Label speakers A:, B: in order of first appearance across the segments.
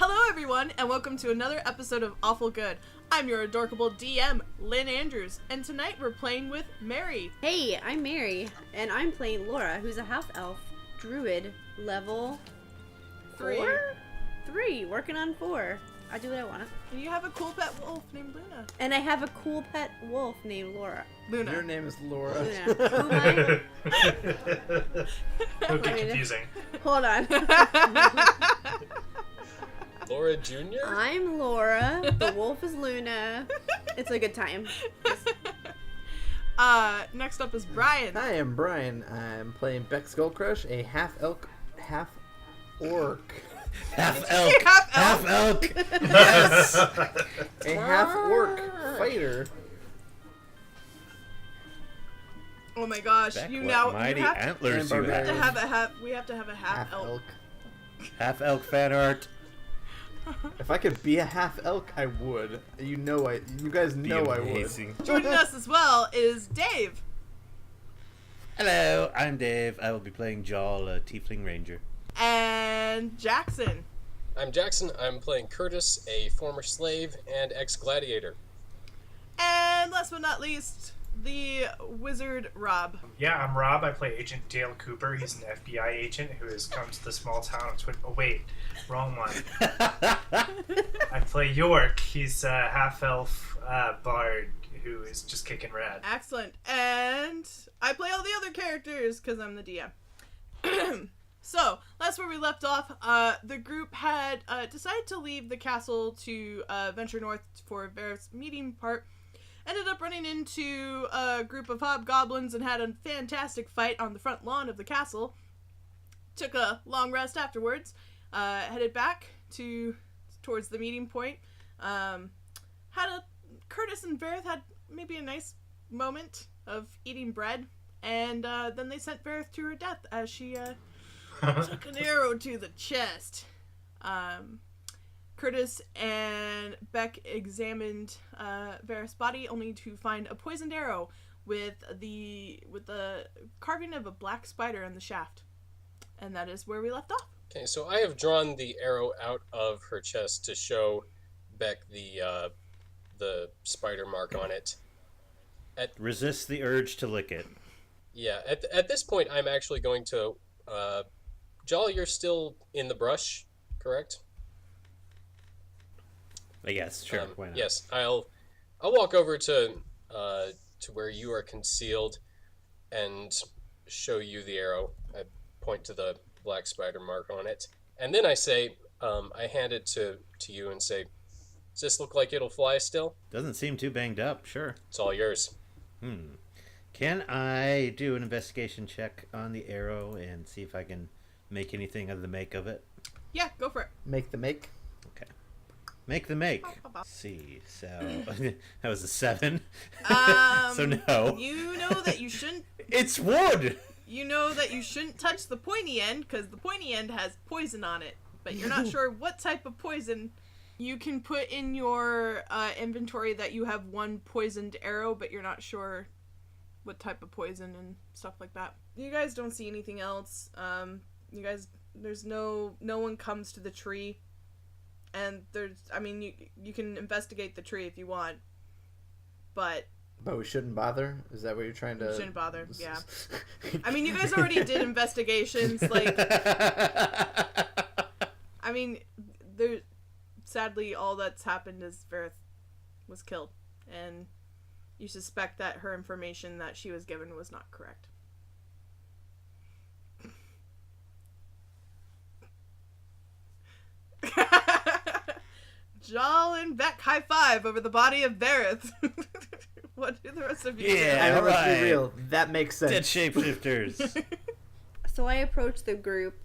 A: Hello everyone, and welcome to another episode of Awful Good. I'm your adorable DM, Lynn Andrews, and tonight we're playing with Mary.
B: Hey, I'm Mary, and I'm playing Laura, who's a half-elf druid, level 3, working on 4. I do what I want.
A: And you have a cool pet wolf named Luna.
B: And I have a cool pet wolf named Laura.
A: Luna.
C: Your name is Laura.
B: Luna. Who am I?
D: It'll get confusing.
B: Hold on.
E: Laura Jr.?
B: I'm Laura. The wolf is Luna. It's a good time.
A: Next up is Brian.
C: Hi, I'm Brian. I'm playing Beck Skullcrush, a half-elk, half-orc.
F: Half-elk. Half-elk.
C: Yes! A half-orc fighter.
A: Oh my gosh,
F: Beck,
A: you
F: what
A: now
F: mighty
A: you have
F: antlers
C: to
F: you
A: we have to
F: have.
A: have a half elk.
F: Half-elk fan art.
C: If I could be a half-elk, I would. You guys know I would.
F: Amazing.
A: Joining us as well is Dave.
F: Hello, I'm Dave. I will be playing Jawl, a tiefling ranger.
A: And Jackson.
E: I'm Jackson. I'm playing Curtis, a former slave and ex-gladiator.
A: And last but not least, the wizard Rob.
D: Yeah, I'm Rob. I play Agent Dale Cooper. He's an FBI agent who has come to the small town of Oh, wait. Wrong one. I play York. He's a half-elf bard who is just kicking rad.
A: Excellent. And I play all the other characters because I'm the DM. So, that's where we left off. The group had decided to leave the castle to venture north for Vareth's meeting part. Ended up running into a group of hobgoblins and had a fantastic fight on the front lawn of the castle. Took a long rest afterwards. Headed back towards the meeting point. Curtis and Vareth had maybe a nice moment of eating bread. And then they sent Vareth to her death as she took an arrow to the chest. Curtis and Beck examined Vareth's body only to find a poisoned arrow with the carving of a black spider in the shaft. And that is where we left off.
E: Okay, so I have drawn the arrow out of her chest to show Beck the spider mark on it.
F: Resist the urge to lick it.
E: Yeah, at this point, I'm actually going to... Jolly, you're still in the brush, correct?
F: Yes, sure. Why not?
E: Yes, I'll walk over to where you are concealed and show you the arrow. I point to the black spider mark on it, and then I say, I hand it to you and say, "Does this look like it'll fly still?"
F: Doesn't seem too banged up. Sure.
E: It's all yours.
F: Can I do an investigation check on the arrow and see if I can make anything of the make of it?
A: Yeah, go for it.
C: Make the make.
F: Okay. Make the make. Let's see. So that was a 7. So no.
A: You know that you shouldn't.
F: It's wood.
A: You know that you shouldn't touch the pointy end because the pointy end has poison on it, but you're not sure what type of poison. You can put in your inventory that you have one poisoned arrow, but you're not sure what type of poison and stuff like that. You guys don't see anything else. There's no one comes to the tree, and you can investigate the tree if you want, but
C: we shouldn't bother? Is that what you're trying to...
A: You shouldn't bother, yeah. I mean, you guys already did investigations, sadly, all that's happened is Vareth was killed, and you suspect that her information that she was given was not correct. Jal and Beck high five over the body of Vareth. What do the rest of you do?
C: I know, let's
F: right.
C: be real. That makes sense.
F: Dead shapeshifters.
B: So I approach the group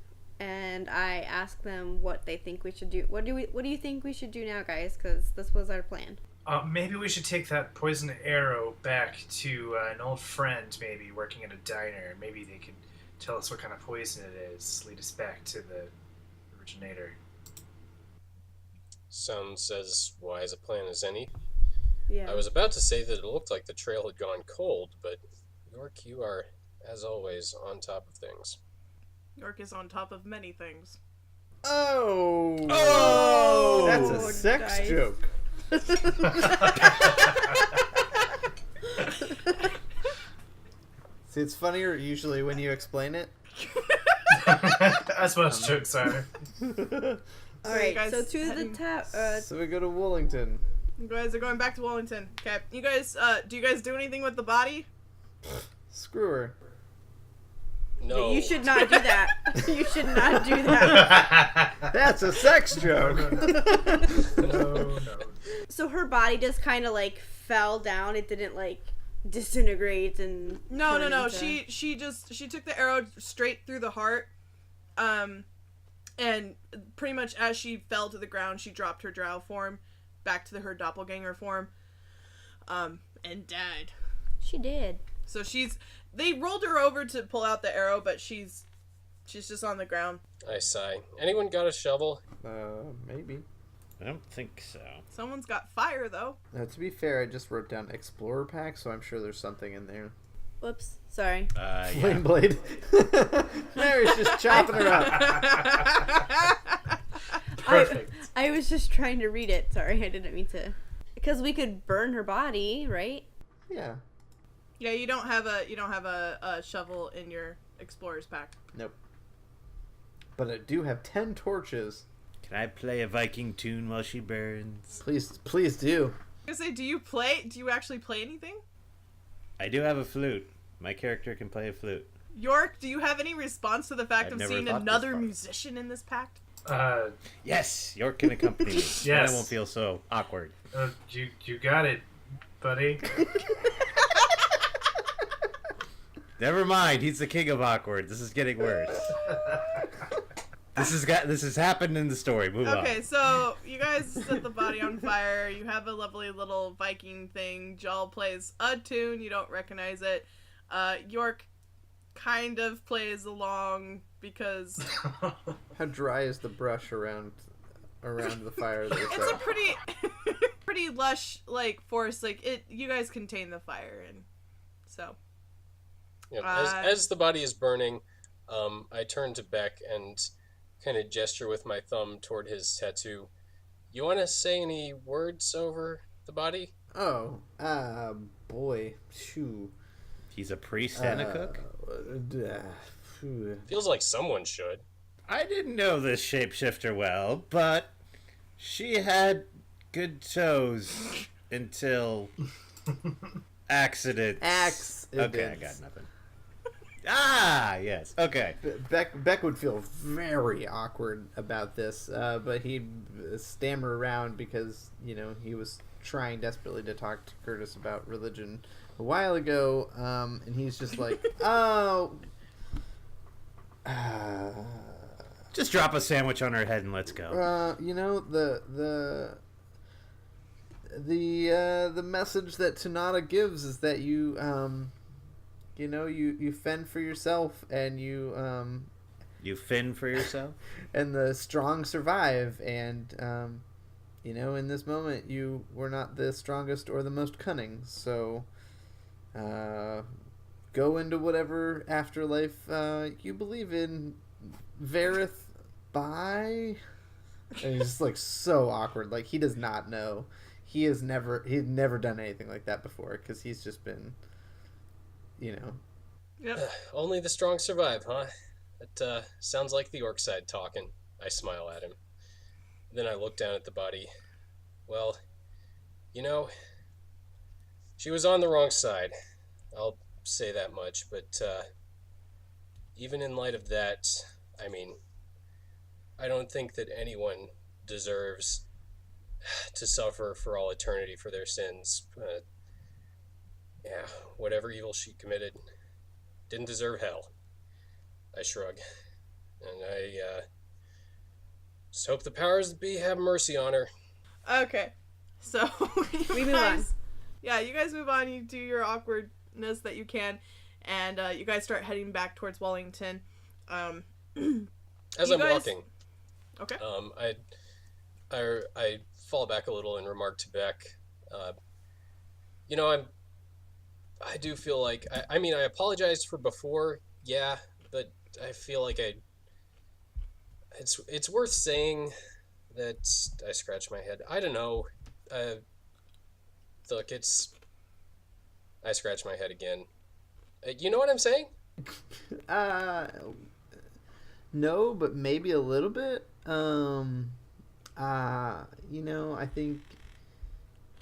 B: and I ask them what they think we should do. What do you think we should do now, guys? Because this was our plan.
D: Maybe we should take that poisoned arrow back to an old friend, maybe working at a diner. Maybe they could tell us what kind of poison it is, lead us back to the originator.
E: Sounds as wise a plan as any.
B: Yeah.
E: I was about to say that it looked like the trail had gone cold, but York, you are, as always, on top of things.
A: York is on top of many things.
C: Oh.
F: Oh!
C: That's a sex
B: dice.
C: joke. See, it's funnier usually when you explain it.
D: That's what jokes are.
B: All right,
A: you guys
B: so to the
A: heading-
B: tap.
C: So we go to Wollington.
A: You guys are going back to Wollington. Okay. You guys, do you guys do anything with the body?
C: Screw her.
E: No.
B: You should not do that. You should not do that.
C: That's a sex joke.
D: No.
B: So her body just kind of like fell down. It didn't like disintegrate and.
A: No.
B: turn into-
A: She took the arrow straight through the heart. And pretty much as she fell to the ground, she dropped her drow form back to her doppelganger form. And died.
B: She did.
A: So they rolled her over to pull out the arrow, but she's just on the ground.
E: I sigh. Anyone got a shovel?
C: Maybe.
F: I don't think so.
A: Someone's got fire though.
C: To be fair, I just wrote down Explorer Pack, so I'm sure there's something in there.
B: Whoops. Sorry.
F: Yeah.
C: Flame Blade. Mary's just chopping her up.
D: Perfect.
B: I was just trying to read it. Sorry, I didn't mean to. Because we could burn her body, right?
C: Yeah.
A: Yeah, you don't have a shovel in your explorer's pack.
C: Nope. But I do have 10 torches.
F: Can I play a Viking tune while she burns?
C: Please do.
A: I was gonna say, do you actually play anything?
F: I do have a flute. My character can play a flute.
A: York, do you have any response to the fact
F: I've
A: of
F: never
A: seeing
F: thought this
A: another
F: far.
A: musician in this pact?
F: Yes, York can accompany me. Yes. Then I won't feel so awkward.
D: You got it, buddy.
F: Never mind, he's the king of awkward. This is getting worse. This has happened in the story. Move on.
A: Okay, so you guys set the body on fire. You have a lovely little Viking thing. Jal plays a tune. You don't recognize it. York kind of plays along because
C: How dry is the brush around the fire? That
A: it's a pretty lush like forest. Like you guys contain the fire, and so
E: Yeah, as the body is burning, I turn to Beck and kind of gesture with my thumb toward his tattoo. You want to say any words over the body?
C: Oh, boy, shoo.
F: He's a priest and a cook?
C: Phew.
E: Feels like someone should.
F: I didn't know this shapeshifter well, but she had good toes until accidents. Okay, I got nothing. Ah, yes. Okay.
C: Beck would feel very awkward about this, but he'd stammer around because, he was trying desperately to talk to Curtis about religion a while ago, and he's just like, oh...
F: Just drop a sandwich on her head and let's go.
C: The message that Tanada gives is that you fend for yourself and you
F: fend for yourself?
C: and the strong survive, and in this moment you were not the strongest or the most cunning, so go into whatever afterlife you believe in. Verith, bye. And he's just like so awkward. Like he does not know. He'd never done anything like that before because he's just been,
A: Yep.
E: Only the strong survive, huh? That sounds like the orc side talking. I smile at him. Then I look down at the body. Well, she was on the wrong side. I'll say that much, but even in light of that, I don't think that anyone deserves to suffer for all eternity for their sins. Whatever evil she committed didn't deserve hell. I shrug. And I just hope the powers that be have mercy on her.
A: Okay, so
B: We move on.
A: Yeah, you guys move on. You do your awkwardness that you can, and you guys start heading back towards Wollington.
E: As
A: You
E: I'm
A: guys-
E: walking,
A: Okay.
E: I fall back a little and remark to Beck, I do feel like, I apologized for before, yeah, but I feel like It's worth saying that I scratch my head. I don't know. Look, I scratch my head again. You know what I'm saying?
C: Uh, no, but maybe a little bit. I think.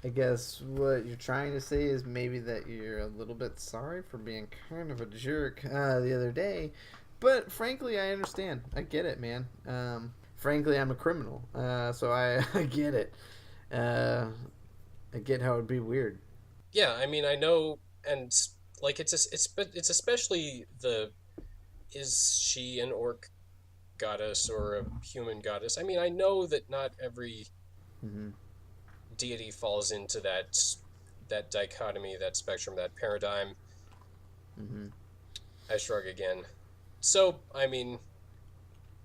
C: I guess what you're trying to say is maybe that you're a little bit sorry for being kind of a jerk the other day. But frankly, I understand. I get it, man. Frankly, I'm a criminal, so I get it. I get how it'd be weird.
E: Yeah, I mean, I know, and like it's especially is she an orc goddess or a human goddess? I mean, I know that not every
C: Mm-hmm.
E: deity falls into that dichotomy, that spectrum, that paradigm.
C: Mm-hmm.
E: I shrug again. So, I mean,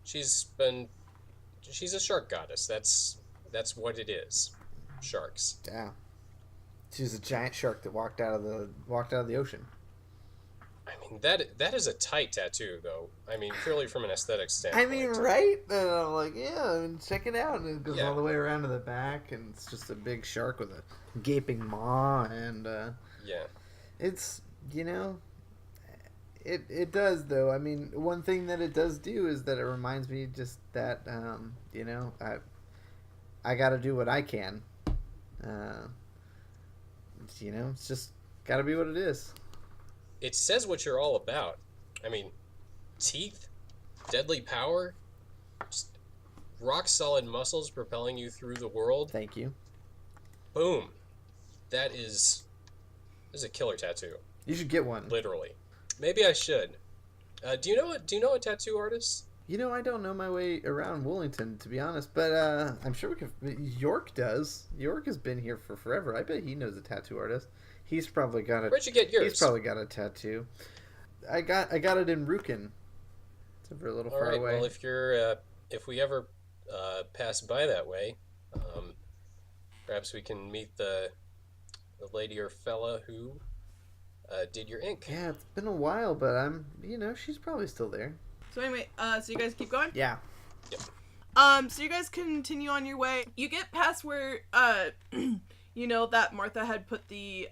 E: she's a shark goddess. That's what it is. Sharks.
C: Yeah. She's a giant shark that walked out of the ocean.
E: I mean, that is a tight tattoo, though. I mean, purely from an aesthetic standpoint.
C: I mean, right? And I'm like, yeah, and check it out. And it goes
E: Yeah.
C: all the way around to the back, and it's just a big shark with a gaping maw, and
E: Yeah.
C: it's, it does, though. I mean, one thing that it does do is that it reminds me just that, I got to do what I can. It's just got to be what it is.
E: It says what you're all about. I mean, teeth, deadly power, just rock solid muscles propelling you through the world.
C: Thank you.
E: Boom. That is a killer tattoo.
C: You should get one.
E: Literally. Maybe I should. Do you know a tattoo artist?
C: I don't know my way around Wollington, to be honest, but I'm sure we could. York does. York has been here for forever. I bet he knows a tattoo artist. He's probably got a.
E: Where'd you get yours?
C: He's probably got a tattoo. I got it in Rukin. It's over a little
E: All
C: far
E: right.
C: away.
E: Well, if we ever pass by that way, perhaps we can meet the lady or fella who did your ink.
C: Yeah, it's been a while, but she's probably still there.
A: So anyway, so you guys keep going?
C: Yeah.
A: So you guys continue on your way. You get past where, that Martha had put the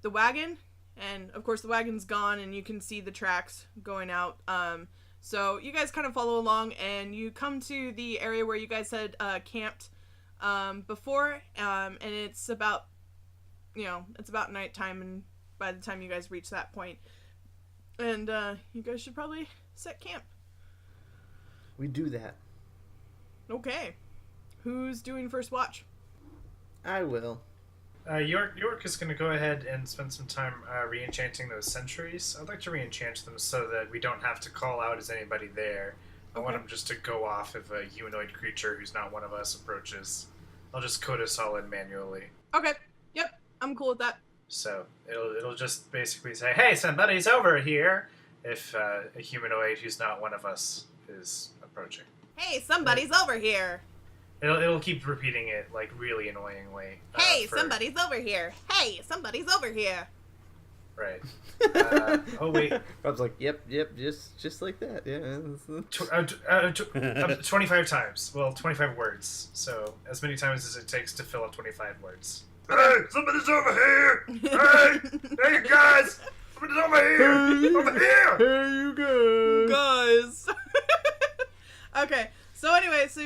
A: wagon, and of course the wagon's gone, and you can see the tracks going out. So you guys kind of follow along, and you come to the area where you guys had camped before, and it's about nighttime, and by the time you guys reach that point, and you guys should probably set camp.
C: We do that.
A: Okay. Who's doing first watch?
C: I will.
D: York is going to go ahead and spend some time re-enchanting those sentries. I'd like to re-enchant them so that we don't have to call out as anybody there. I want them just to go off if a humanoid creature who's not one of us approaches. I'll just code us all in manually.
A: Okay. Yep. I'm cool with that.
D: So it'll just basically say, "Hey, somebody's over here," if a humanoid who's not one of us is approaching.
A: Hey, somebody's over here.
D: It'll keep repeating it like really annoyingly.
A: Hey, somebody's over here. Hey, somebody's over here.
D: Right. Oh wait.
C: Rob's like, yep, just like that. Yeah.
D: 25 times. Well, 25 words. So as many times as it takes to fill up 25 words. Hey, somebody's over here! Hey, you guys! Somebody's over here! Over here!
C: Here you go.
A: Guys. Okay. So anyway, is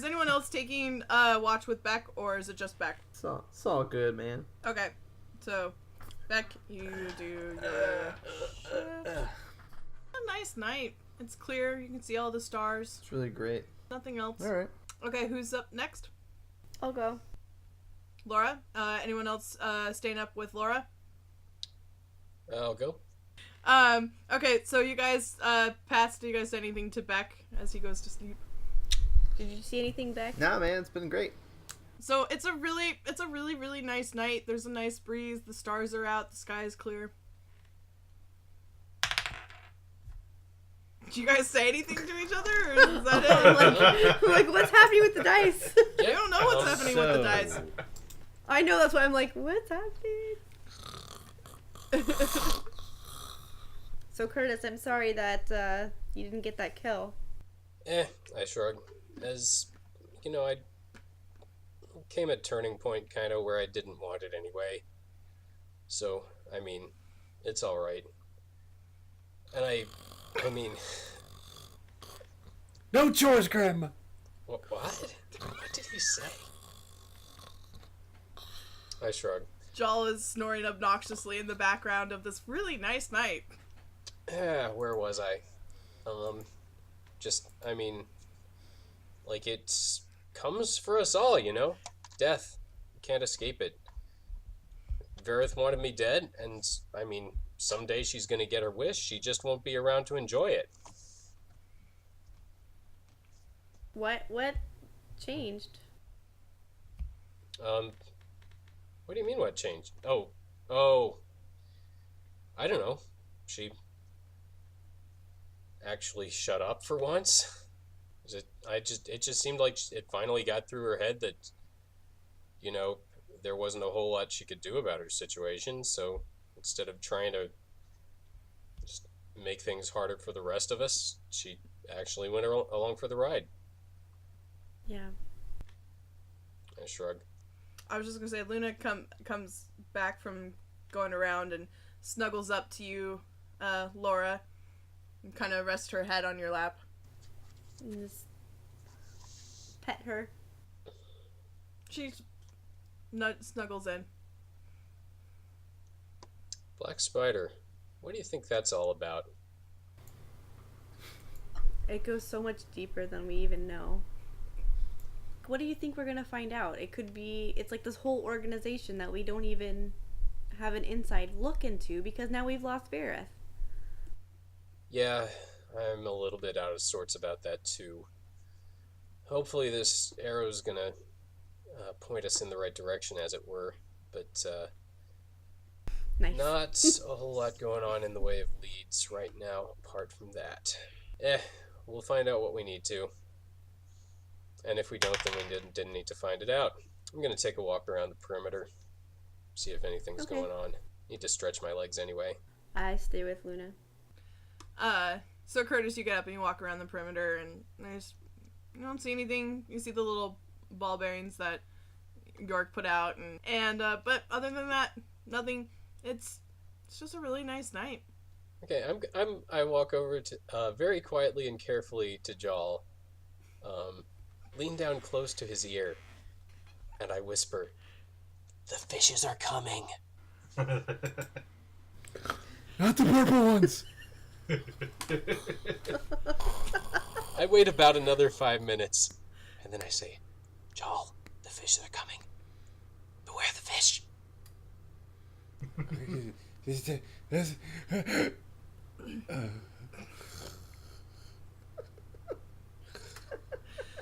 A: anyone else taking watch with Beck, or is it just Beck?
C: It's all good, man.
A: Okay. So, Beck, you do your shift. A nice night. It's clear. You can see all the stars.
C: It's really great.
A: Nothing else.
C: All right.
A: Okay, who's up next?
B: I'll go.
A: Laura? Anyone else staying up with Laura?
E: I'll go.
A: Okay, so you guys passed. Do you guys say anything to Beck as he goes to sleep?
B: Did you see anything, Beck?
C: Nah, man, it's been great.
A: So it's a really, really nice night. There's a nice breeze. The stars are out. The sky is clear. Do you guys say anything to each other, or is that it?
B: like, what's happening with the dice?
A: I don't know what's happening with the dice.
B: I know, that's why I'm like, what's happening? So Curtis, I'm sorry that you didn't get that kill.
E: I shrug. As, I came at turning point kind of where I didn't want it anyway. So, I mean, it's alright. And I mean...
F: No chores, Grandma!
E: What? What did he say? I shrug.
A: Jal is snoring obnoxiously in the background of this really nice night.
E: Where was I? It comes for us all, Death. You can't escape it. Verith wanted me dead, and, someday she's gonna get her wish. She just won't be around to enjoy it.
B: What changed?
E: What do you mean what changed? Oh. I don't know. She actually shut up for once. It just seemed like it finally got through her head that, there wasn't a whole lot she could do about her situation, so instead of trying to just make things harder for the rest of us, she actually went along for the ride.
B: Yeah.
E: I shrug.
A: I was just gonna say, Luna comes back from going around and snuggles up to you, Laura, and kind of rests her head on your lap.
B: And just pet her.
A: She snuggles in.
E: Black Spider, what do you think that's all about?
B: It goes so much deeper than we even know. What do you think we're gonna find out? It's like this whole organization that we don't even have an inside look into because now we've lost Verith.
E: Yeah, I'm a little bit out of sorts about that too. Hopefully this arrow's gonna point us in the right direction, as it were, but
B: Nice.
E: not a whole lot going on in the way of leads right now, apart from that. We'll find out what we need to. And if we don't, then we didn't need to find it out. I'm gonna take a walk around the perimeter, see if anything's
B: Okay.
E: going on. Need to stretch my legs anyway.
B: I stay with Luna.
A: So Curtis, you get up and you walk around the perimeter, and you don't see anything. You see the little ball bearings that York put out, and but other than that, nothing. It's just a really nice night.
E: Okay, I walk over to very quietly and carefully to Jal, lean down close to his ear, and I whisper, "The fishes are coming."
F: Not the purple ones!
E: I wait about another 5 minutes, and then I say, "Jal, the fishes are coming. Beware the fish."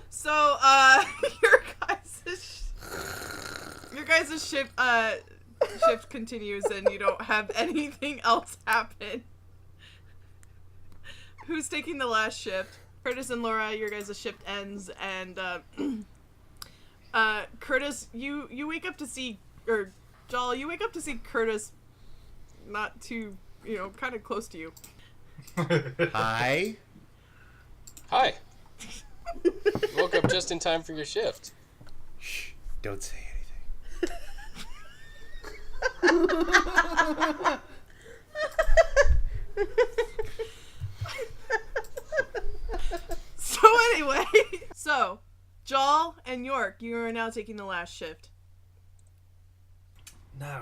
A: So your guys' shift continues, and you don't have anything else happen. Who's taking the last shift? Curtis and Laura, your guys' shift ends, and Curtis, you wake up to see, or Jal, you wake up to see Curtis not too, kind of close to you.
F: Hi?
E: Hi. Woke up just in time for your shift.
F: Shh, don't say anything.
A: So anyway, Jal and York, you are now taking the last shift.
D: No.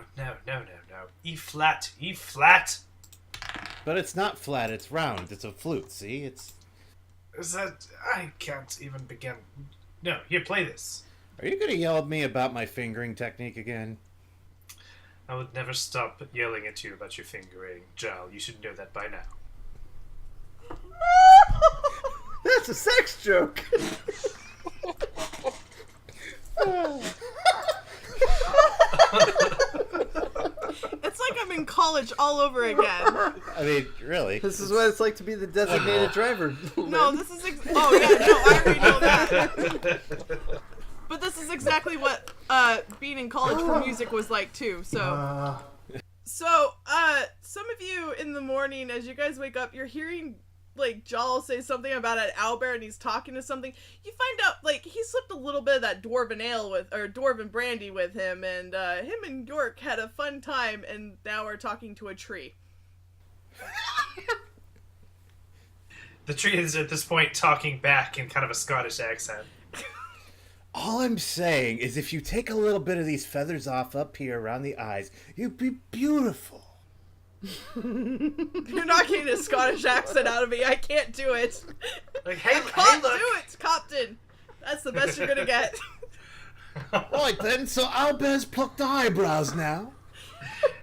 D: E flat.
F: But it's not flat, it's round. It's a flute, see? It's...
D: Is that... I can't even begin. No, here, play this.
F: Are you gonna yell at me about my fingering technique again?
D: I would never stop yelling at you about your fingering, Jal. You should know that by now.
C: That's a sex joke.
A: It's like I'm in college all over again.
F: I mean, really.
C: This is what it's like to be the designated driver.
A: No, this is oh yeah, no, I already know that. But this is exactly what being in college for music was like too. So some of you in the morning, as you guys wake up, you're hearing like Jal say something about an owlbear and he's talking to something. You find out like he slipped a little bit of that dwarven ale with or dwarven brandy with him, and him and York had a fun time, and now are talking to a tree.
D: The tree is at this point talking back in kind of a Scottish accent.
F: All I'm saying is if you take a little bit of these feathers off up here around the eyes, you'd be beautiful.
A: You're not getting a Scottish accent out of me. I can't do it.
D: Like, hey,
A: I can't
D: look.
A: do it, Copton. That's the best you're gonna get.
F: Right then, so owlbears pluck the eyebrows now.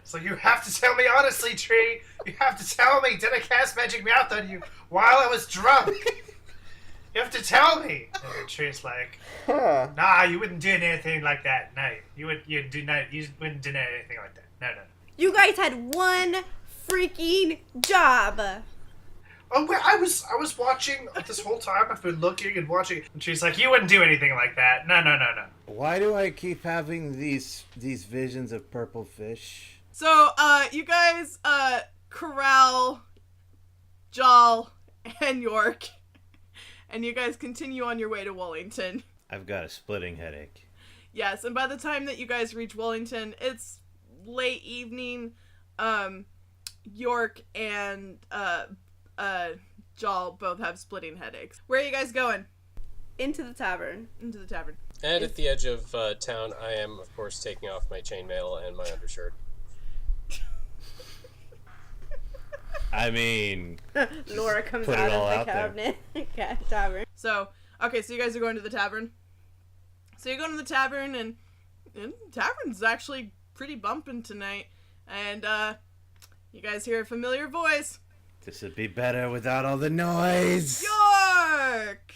D: So you have to tell me honestly, Tree. You have to tell me. Did I cast magic mouth on you while I was drunk? You have to tell me. And the Tree's like, nah, you wouldn't do anything like that. No, you wouldn't do anything like that. No.
B: You guys had one freaking job.
D: Oh, wait, I was watching this whole time. I've been looking and watching, and she's like, "You wouldn't do anything like that." No.
F: Why do I keep having these visions of purple fish?
A: So, you guys, corral Jal and York, and you guys continue on your way to Wollington.
F: I've got a splitting headache.
A: Yes, and by the time that you guys reach Wollington, it's late evening. York and Jal both have splitting headaches. Where are you guys going?
B: Into the tavern.
A: Into the tavern.
E: And at the edge of town, I am, of course, taking off my chainmail and my undershirt.
F: I mean,
B: Laura comes
F: put it
B: out
F: all
B: of
F: out
B: the
F: there.
B: cabinet. Tavern.
A: So, okay, so you guys are going to the tavern. So you're going to the tavern, and the tavern's actually pretty bumping tonight. And, you guys hear a familiar voice.
F: This would be better without all the noise.
A: York!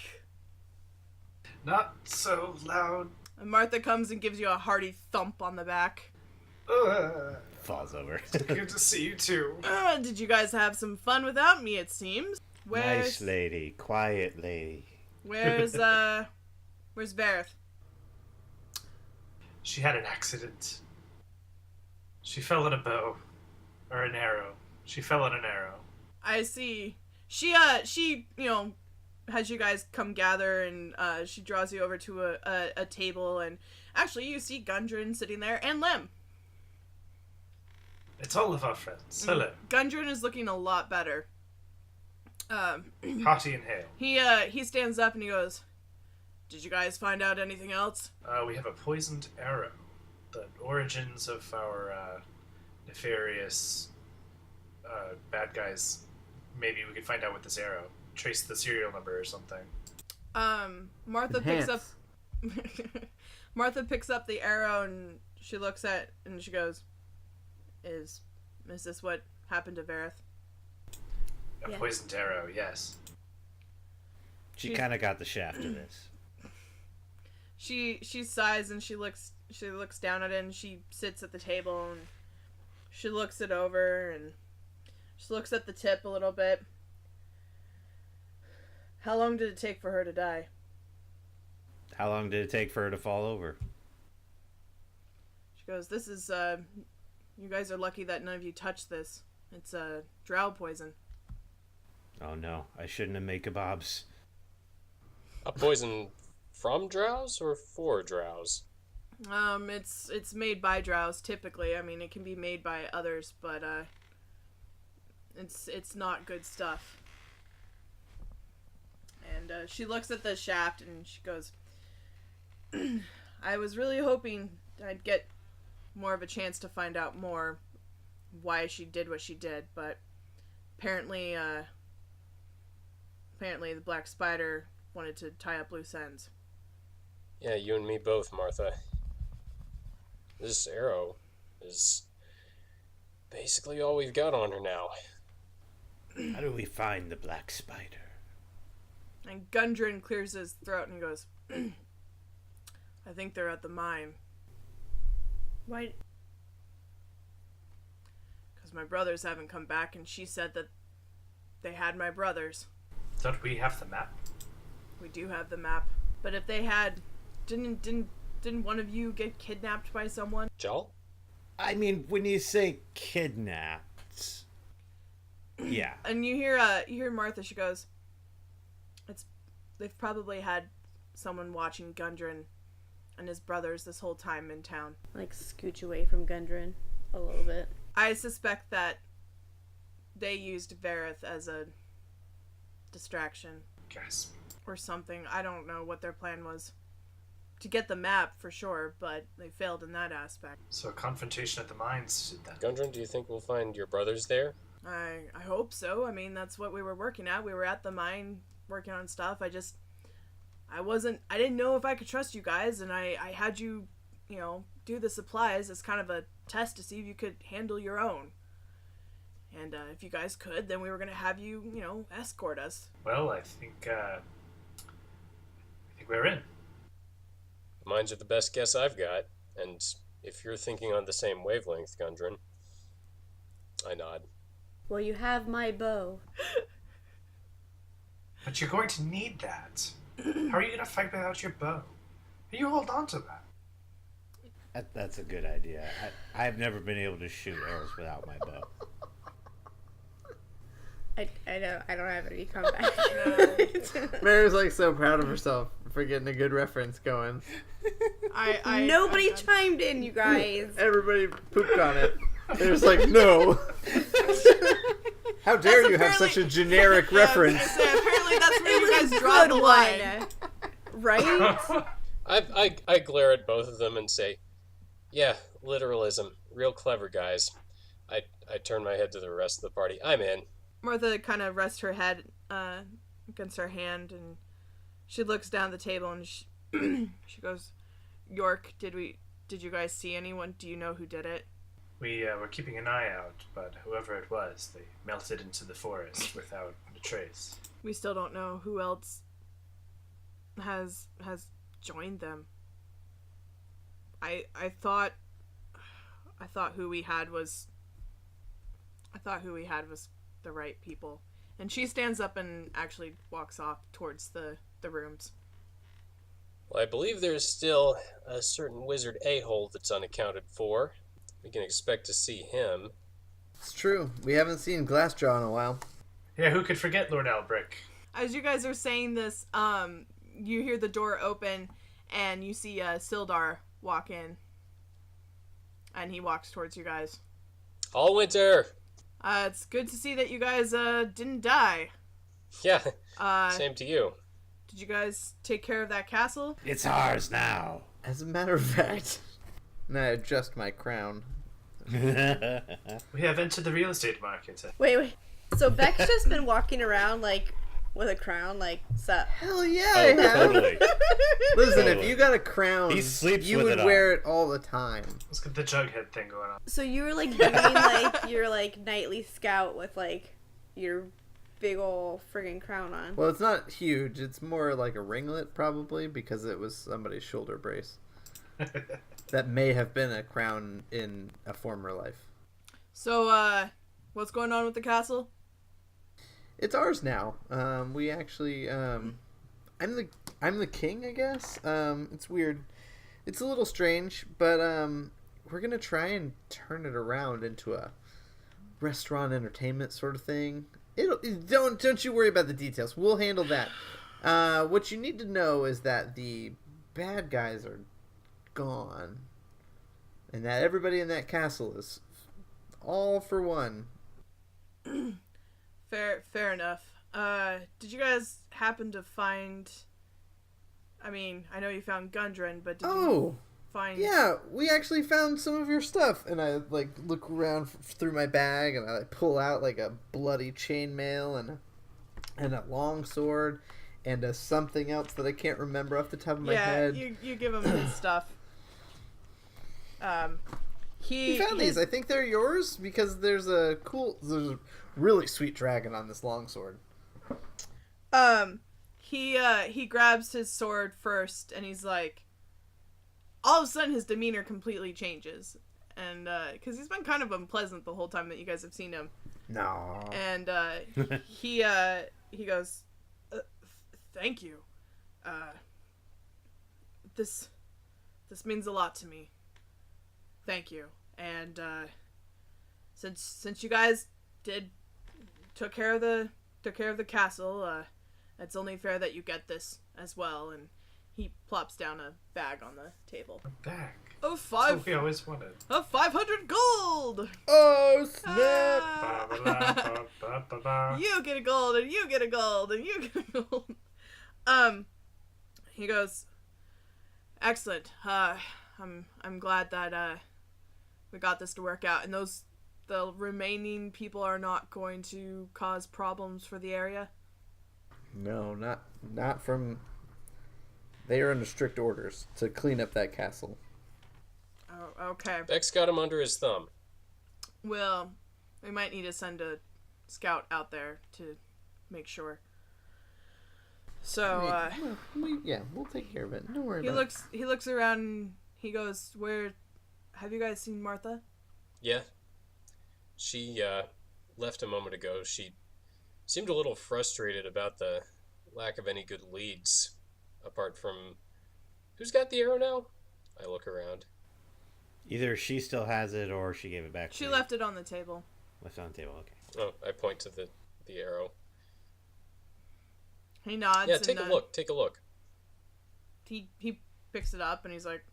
D: Not so loud.
A: And Martha comes and gives you a hearty thump on the back.
F: Falls over.
D: Good to see you too.
A: Did you guys have some fun without me, it seems?
F: Nice lady, quiet lady.
A: Where's Vareth?
D: She had an accident. She fell in a bow. Or an arrow. She fell in an arrow.
A: I see. She, has you guys come gather, and, she draws you over to a table, and actually you see Gundren sitting there, and Lem.
D: It's all of our friends. Hello.
A: Gundren is looking a lot better.
D: Hearty and hail.
A: He stands up and he goes, "Did you guys find out anything else?"
D: We have a poisoned arrow. The origins of our nefarious bad guys. Maybe we could find out with this arrow. Trace the serial number or something.
A: Martha picks up Martha picks up the arrow, and she looks at and she goes, Is this what happened to Vareth?
D: A
B: Yeah.
D: poisoned arrow, yes.
F: She kind of got the shaft of this.
A: She sighs and she looks down at it, and she sits at the table and she looks it over and she looks at the tip a little bit. How long did it take for her to die?
F: How long did it take for her to fall over?
A: She goes, "This is you guys are lucky that none of you touched this. It's drow poison."
F: Oh no, I shouldn't have made kebabs.
E: A poison from drows or for drows?
A: It's made by drows typically. I mean, it can be made by others, but it's not good stuff. And she looks at the shaft and she goes, "I was really hoping I'd get more of a chance to find out more why she did what she did, but apparently the Black Spider wanted to tie up loose ends."
E: Yeah, you and me both, Martha. This arrow is basically all we've got on her now.
F: How do we find the Black Spider?
A: And Gundren clears his throat and he goes, "I think they're at the mine.
B: Why?
A: Because my brothers haven't come back, and she said that they had my brothers."
D: Don't we have the map?
A: We do have the map. But if they had... Didn't one of you get kidnapped by someone?
E: Jal?
F: I mean, when you say kidnapped, Yeah.
A: And you hear Martha. She goes, they've probably had someone watching Gundren and his brothers this whole time in town.
B: Like, scooch away from Gundren a little bit.
A: I suspect that they used Vareth as a distraction
D: Guess.
A: or something. I don't know what their plan was. To get the map, for sure, but they failed in that aspect.
D: So a confrontation at the mines then.
E: Gundren, do you think we'll find your brothers there?
A: I hope so. I mean, that's what we were working at. We were at the mine working on stuff. I didn't know if I could trust you guys, and I had you, do the supplies as kind of a test to see if you could handle your own. And if you guys could, then we were going to have you, escort us.
D: Well, I think we're in.
E: Mines are the best guess I've got, and if you're thinking on the same wavelength, Gundren, I nod.
B: Well, you have my bow.
D: But you're going to need that. How are you going to fight without your bow? You hold on to that.
F: That's a good idea. I've never been able to shoot arrows without my bow.
B: I don't have any comeback.
C: Mary's like so proud of herself for getting a good reference going.
B: Nobody chimed in, you guys.
C: Everybody pooped on it. They're just like, no. How dare you have such a generic reference?
A: Apparently that's where you guys draw the line.
B: Right?
E: I glare at both of them and say, yeah, literalism. Real clever, guys. I turn my head to the rest of the party. I'm in.
A: Martha kind of rests her head against her hand, and she looks down the table, and she goes, York, did you guys see anyone? Do you know who did it?
D: We were keeping an eye out, but whoever it was, they melted into the forest without a trace.
A: We still don't know who else has joined them. I thought who we had was the right people. And she stands up and actually walks off towards the rooms.
E: Well, I believe there's still a certain wizard a-hole that's unaccounted for. We can expect to see him.
C: It's true. We haven't seen Glassjaw in a while.
D: Yeah, who could forget Lord Albrick?
A: As you guys are saying this, you hear the door open, and you see Sildar walk in. And he walks towards you guys.
E: Allwinter!
A: It's good to see that you guys didn't die.
E: Yeah, same to you.
A: Did you guys take care of that castle?
F: It's ours now.
C: As a matter of fact, and I adjust my crown.
D: We have entered the real estate market.
B: Wait. So Beck's just been walking around, like, with a crown, like, sup?
C: Hell yeah, I have.
F: Totally.
C: Listen,
F: Totally.
C: if you got a crown,
F: He sleeps
C: you
F: with
C: would
F: it
C: wear it all the time.
D: Let's get the Jughead thing going on.
B: So you were, like, doing, like, your, like, nightly scout with, like, your big ol' friggin' crown on.
C: Well, it's not huge. It's more like a ringlet, probably, because it was somebody's shoulder brace. That may have been a crown in a former life.
A: So, what's going on with the castle?
C: It's ours now. We actually, I'm the king, I guess. It's weird. It's a little strange, but we're gonna try and turn it around into a restaurant entertainment sort of thing. Don't you worry about the details. We'll handle that. What you need to know is that the bad guys are gone, and that everybody in that castle is all for one.
A: Fair enough. Did you guys happen to find... I mean, I know you found Gundren, but did you find...
C: Yeah, we actually found some of your stuff. And I, like, look around through my bag, and I like, pull out, like, a bloody chainmail and a long sword and a something else that I can't remember off the top of my head.
A: Yeah, you give him his stuff.
C: He found these. I think they're yours because there's a really sweet dragon on this longsword.
A: He grabs his sword first, and he's like, all of a sudden his demeanor completely changes, and because he's been kind of unpleasant the whole time that you guys have seen him.
C: No.
A: And he goes, thank you. This means a lot to me. Thank you. And since you guys did took care of the castle. It's only fair that you get this as well. And he plops down a bag on the table.
D: Back.
A: Oh,
D: That's what
A: five.
D: we always wanted.
A: Of 500 gold.
C: Oh snap!
A: Ah.
D: Ba-ba-da-ba-ba-ba-ba.
A: You get a gold, and you get a gold, and you get a gold. He goes, excellent. I'm glad that we got this to work out, and the remaining people are not going to cause problems for the area.
C: No, not from. They are under strict orders to clean up that castle.
A: Oh, okay.
E: Beck's got him under his thumb.
A: Well, we might need to send a scout out there to make sure. So,
C: We'll take care of it. Don't worry about it.
A: he looks around and he goes, "Where have you guys seen Martha?"
E: Yeah. She left a moment ago. She seemed a little frustrated about the lack of any good leads, apart from... Who's got the arrow now? I look around.
F: Either she still has it or she gave it back to
A: She
F: me.
A: left it on the table.
F: Left it on the table, okay.
E: Oh, I point to the arrow.
A: He nods.
E: Yeah, take a look. Take a look.
A: He picks it up and he's like,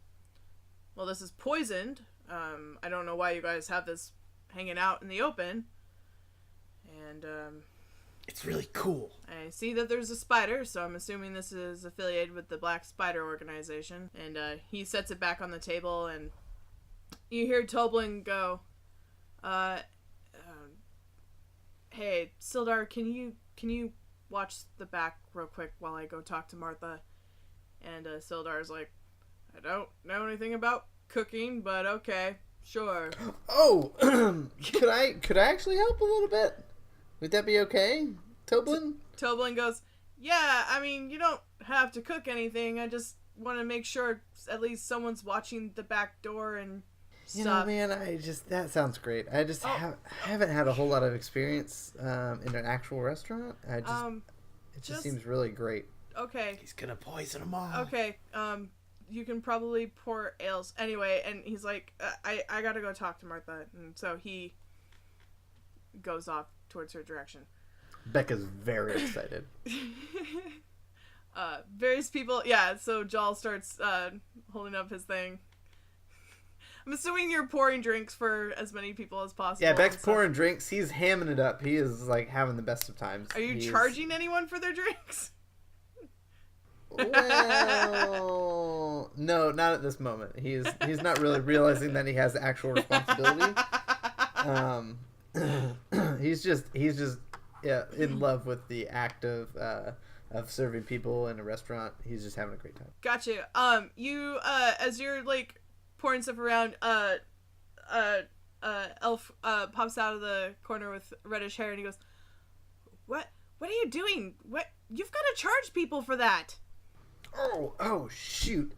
A: "Well, this is poisoned. I don't know why you guys have this hanging out in the open." And
F: It's really cool.
A: I see that there's a spider, so I'm assuming this is affiliated with the Black Spider Organization. And he sets it back on the table, and you hear Toblin go, "Hey, Sildar, can you watch the back real quick while I go talk to Martha?" And Sildar's like, "I don't know anything about cooking, but okay, sure."
C: Oh, could I actually help a little bit? Would that be okay, Toblin?
A: Toblin goes, "Yeah, I mean, you don't have to cook anything. I just want to make sure at least someone's watching the back door and
C: You
A: stuff."
C: know, man, that sounds great. I just haven't had a whole lot of experience in an actual restaurant. It just seems really great.
A: Okay.
F: He's gonna poison them all.
A: Okay, you can probably pour ales. Anyway, and he's like, I gotta go talk to Martha. And so he goes off towards her direction.
C: Becca's very excited.
A: Various people, yeah, so Jal starts holding up his thing. I'm assuming you're pouring drinks for as many people as possible.
C: Yeah, Beck's pouring drinks. He's hamming it up. He is, like, having the best of times.
A: Are you charging anyone for their drinks?
C: Well, no, not at this moment. He's not really realizing that he has actual responsibility. He's just in love with the act of serving people in a restaurant. He's just having a great time.
A: Gotcha. You as you're like pouring stuff around, Elf pops out of the corner with reddish hair and he goes, What are you doing? What, you've got to charge people for that."
C: Oh shoot.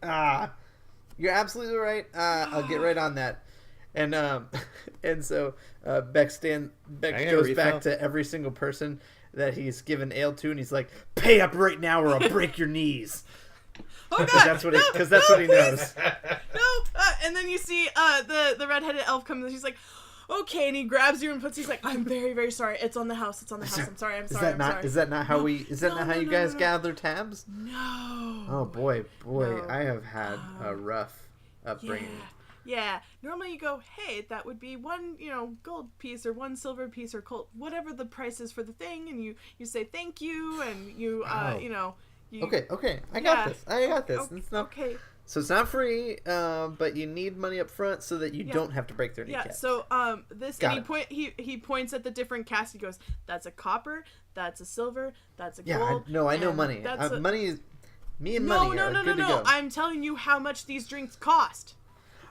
C: You're absolutely right. I'll get right on that. And so Beck goes
F: refill?
C: back to every single person that he's given ale to, and he's like, "Pay up right now, or I'll break your knees."
A: Oh god!
C: Because that's what he knows.
A: No! And then you see the redheaded elf comes and she's like, "Okay," and he grabs you and puts. He's like, "I'm very, very sorry. It's on the house. It's on the house. I'm sorry. I'm sorry.
C: Is that not how
A: No.
C: we? Is that not how you guys gather tabs?
A: No.
C: Oh boy,
A: No.
C: I have had a rough upbringing.
A: Yeah. Normally you go, "Hey, that would be one, gold piece or one silver piece or gold, whatever the price is for the thing," and you say thank you and you you.
C: Okay, I got this. It's not,
A: Okay.
C: so it's not free, but you need money up front so that you don't have to break their kneecaps.
A: Yeah, so this
C: Got
A: and he points at the different casts. He goes, "That's a copper, that's a silver, that's a
C: Yeah,
A: gold."
C: I know
A: and
C: money.
A: that's a-
C: Money is me and money are good to go.
A: I'm telling you how much these drinks cost.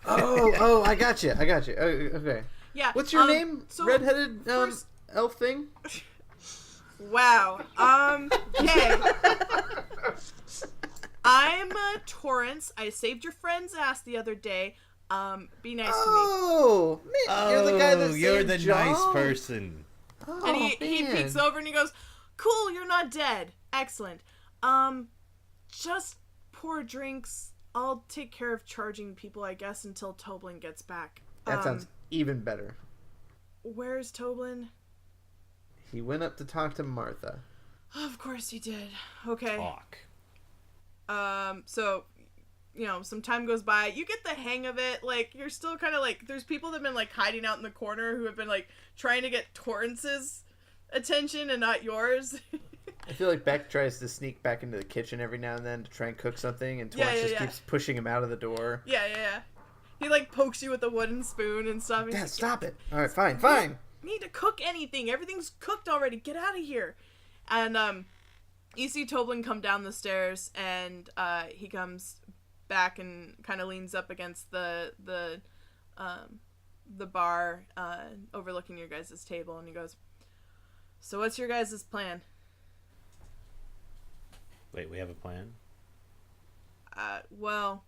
C: Oh, I got you. Okay.
A: Yeah.
C: What's your name?
A: So
C: Redheaded
A: first-
C: elf thing?
A: Wow. Okay. I'm Torrance. I saved your friend's ass the other day. Be nice to me.
C: Oh, man, you're the guy that
F: you're
C: saved
F: the
C: John?
F: nice person.
C: Oh,
A: And he
C: man.
A: peeks over and he goes, "Cool, you're not dead. Excellent. Just pour drinks. I'll take care of charging people, I guess, until Toblin gets back."
C: That sounds even better.
A: Where's Toblin?
C: He went up to talk to Martha.
A: Of course he did. Okay.
F: Talk.
A: So, some time goes by. You get the hang of it. Like, you're still kind of like, there's people that have been, like, hiding out in the corner who have been, like, trying to get Torrance's attention and not yours.
C: I feel like Beck tries to sneak back into the kitchen every now and then to try and cook something, and Torrance keeps pushing him out of the door.
A: Yeah. He, like, pokes you with a wooden spoon and stuff.
C: Dad, stop it. All right, fine.
A: Need to cook anything. Everything's cooked already. Get out of here. And, you see Toblin come down the stairs, and he comes back and kind of leans up against the bar overlooking your guys' table, and he goes, "So what's your guys' plan?"
F: Wait, we have a plan?
A: Well,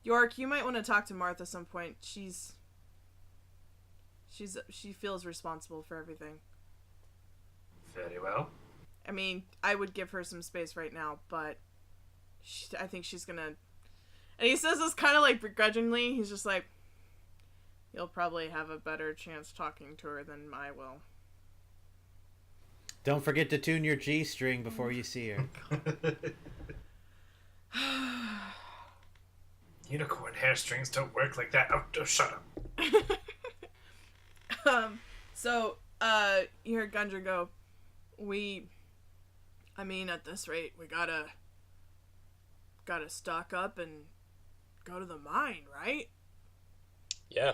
A: York, you might want to talk to Martha some point. She feels responsible for everything.
D: Very well.
A: I mean, I would give her some space right now, but I think she's gonna... And he says this kind of, like, begrudgingly. He's just like, "You'll probably have a better chance talking to her than I will."
F: Don't forget to tune your G-string before you see her.
D: Unicorn hair strings don't work like that. Oh, shut up.
A: So, you hear Gundren go, at this rate, we gotta stock up and go to the mine, right?
E: Yeah.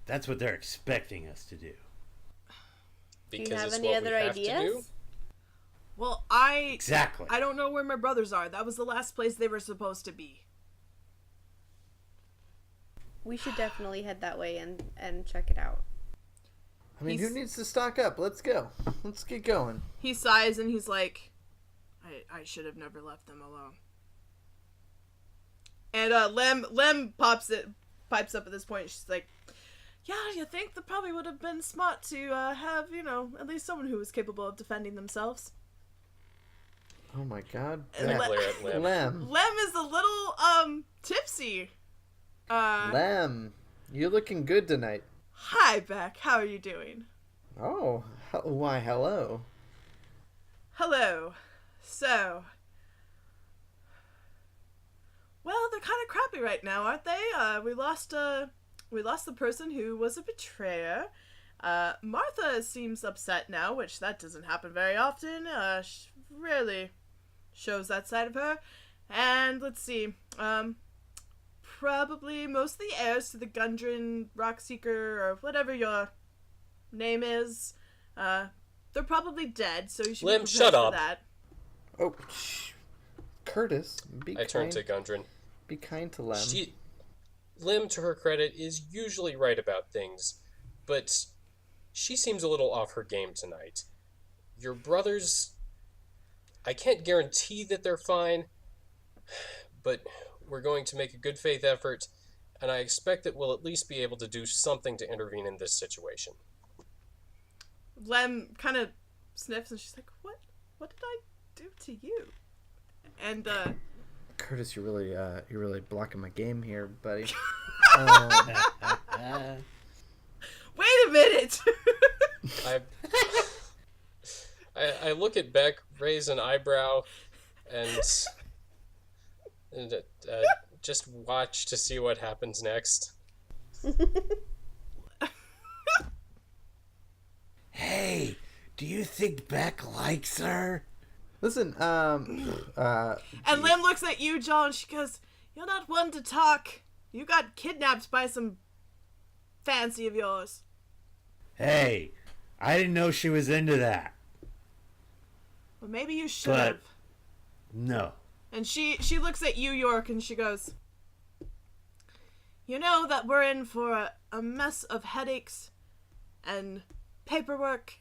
F: That's what they're expecting us to do.
E: Because
B: Do you have
E: it's
B: any
E: what
B: other
E: we have to do.
B: ideas?
A: Well,
F: Exactly.
A: I don't know where my brothers are. That was the last place they were supposed to be.
B: We should definitely head that way and check it out.
C: I mean, who needs to stock up? Let's go. Let's get going.
A: He sighs and he's like, I should have never left them alone. And Lem pipes up at this point. She's like, "Yeah, you think that probably would have been smart to have, at least someone who was capable of defending themselves."
C: Oh my God.
A: And
E: Glare at Lem.
C: Lem.
A: Lem is a little tipsy.
C: Lem, you're looking good tonight.
A: Hi, Beck. How are you doing?
C: Oh, why, hello.
A: Hello. So, well, they're kind of crappy right now, aren't they? We lost the person who was a betrayer. Martha seems upset now, which that doesn't happen very often. She rarely shows that side of her. And let's see, probably most of the heirs to the Gundren Rockseeker, or whatever your name is, they're probably dead, so you should
E: Lem,
A: be
E: shut
A: prepared for
E: up.
A: that.
C: Oh, Curtis,
E: I turn to Gundren.
C: Be kind to Lem.
E: Lem, to her credit, is usually right about things, but she seems a little off her game tonight. Your brothers, I can't guarantee that they're fine, but we're going to make a good faith effort, and I expect that we'll at least be able to do something to intervene in this situation.
A: Lem kind of sniffs and she's like, What did I do to you?" And
C: Curtis, you're really blocking my game here, buddy.
A: wait a minute.
E: I look at Beck, raise an eyebrow, and just watch to see what happens next.
F: Hey, do you think Beck likes her?
C: Listen,
A: And Lem looks at you, John, and she goes, "You're not one to talk. You got kidnapped by some fancy of yours."
F: Hey, I didn't know she was into that.
A: Well, maybe you should
F: But-
A: have.
F: No.
A: And she looks at you, York, and she goes, "You know that we're in for a mess of headaches and paperwork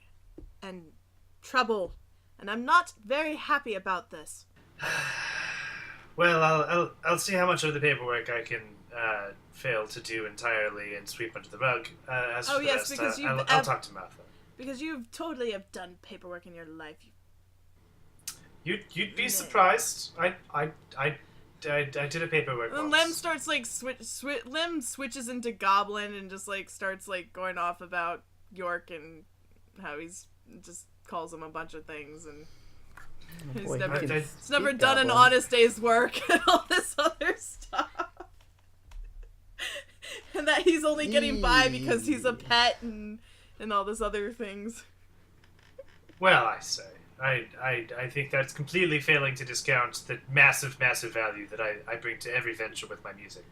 A: and trouble, and I'm not very happy about this."
D: Well, I'll see how much of the paperwork I can fail to do entirely and sweep under the rug. As
A: Oh,
D: for the
A: yes,
D: rest,
A: because you've
D: I'll talk to Martha.
A: Because you've totally have done paperwork in your life.
D: You'd be surprised. I I did a paperwork.
A: And
D: once.
A: Lem starts like Lem switches into Goblin and just like starts like going off about York and how he's just calls him a bunch of things and he's
C: Boy,
A: never
C: he can
A: he's never
C: speak
A: done an
C: Goblin.
A: honest day's work and all this other stuff. And that he's only getting by because he's a pet and all this other things.
D: Well, I say. I think that's completely failing to discount the massive, massive value that I bring to every venture with my music.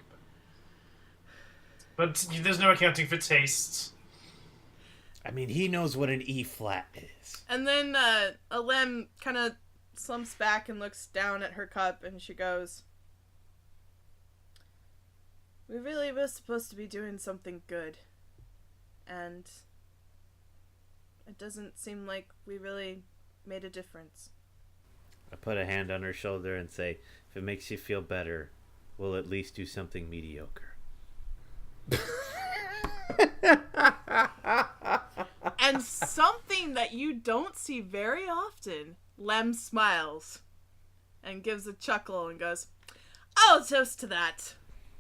D: But there's no accounting for taste.
F: I mean, he knows what an E flat is.
A: And then Alem kind of slumps back and looks down at her cup and she goes, "We really were supposed to be doing something good. And it doesn't seem like we really made a difference."
F: I put a hand on her shoulder and say, if it makes you feel better, we'll at least do something mediocre.
A: And something that you don't see very often, Lem smiles and gives a chuckle and goes, "I'll toast to that.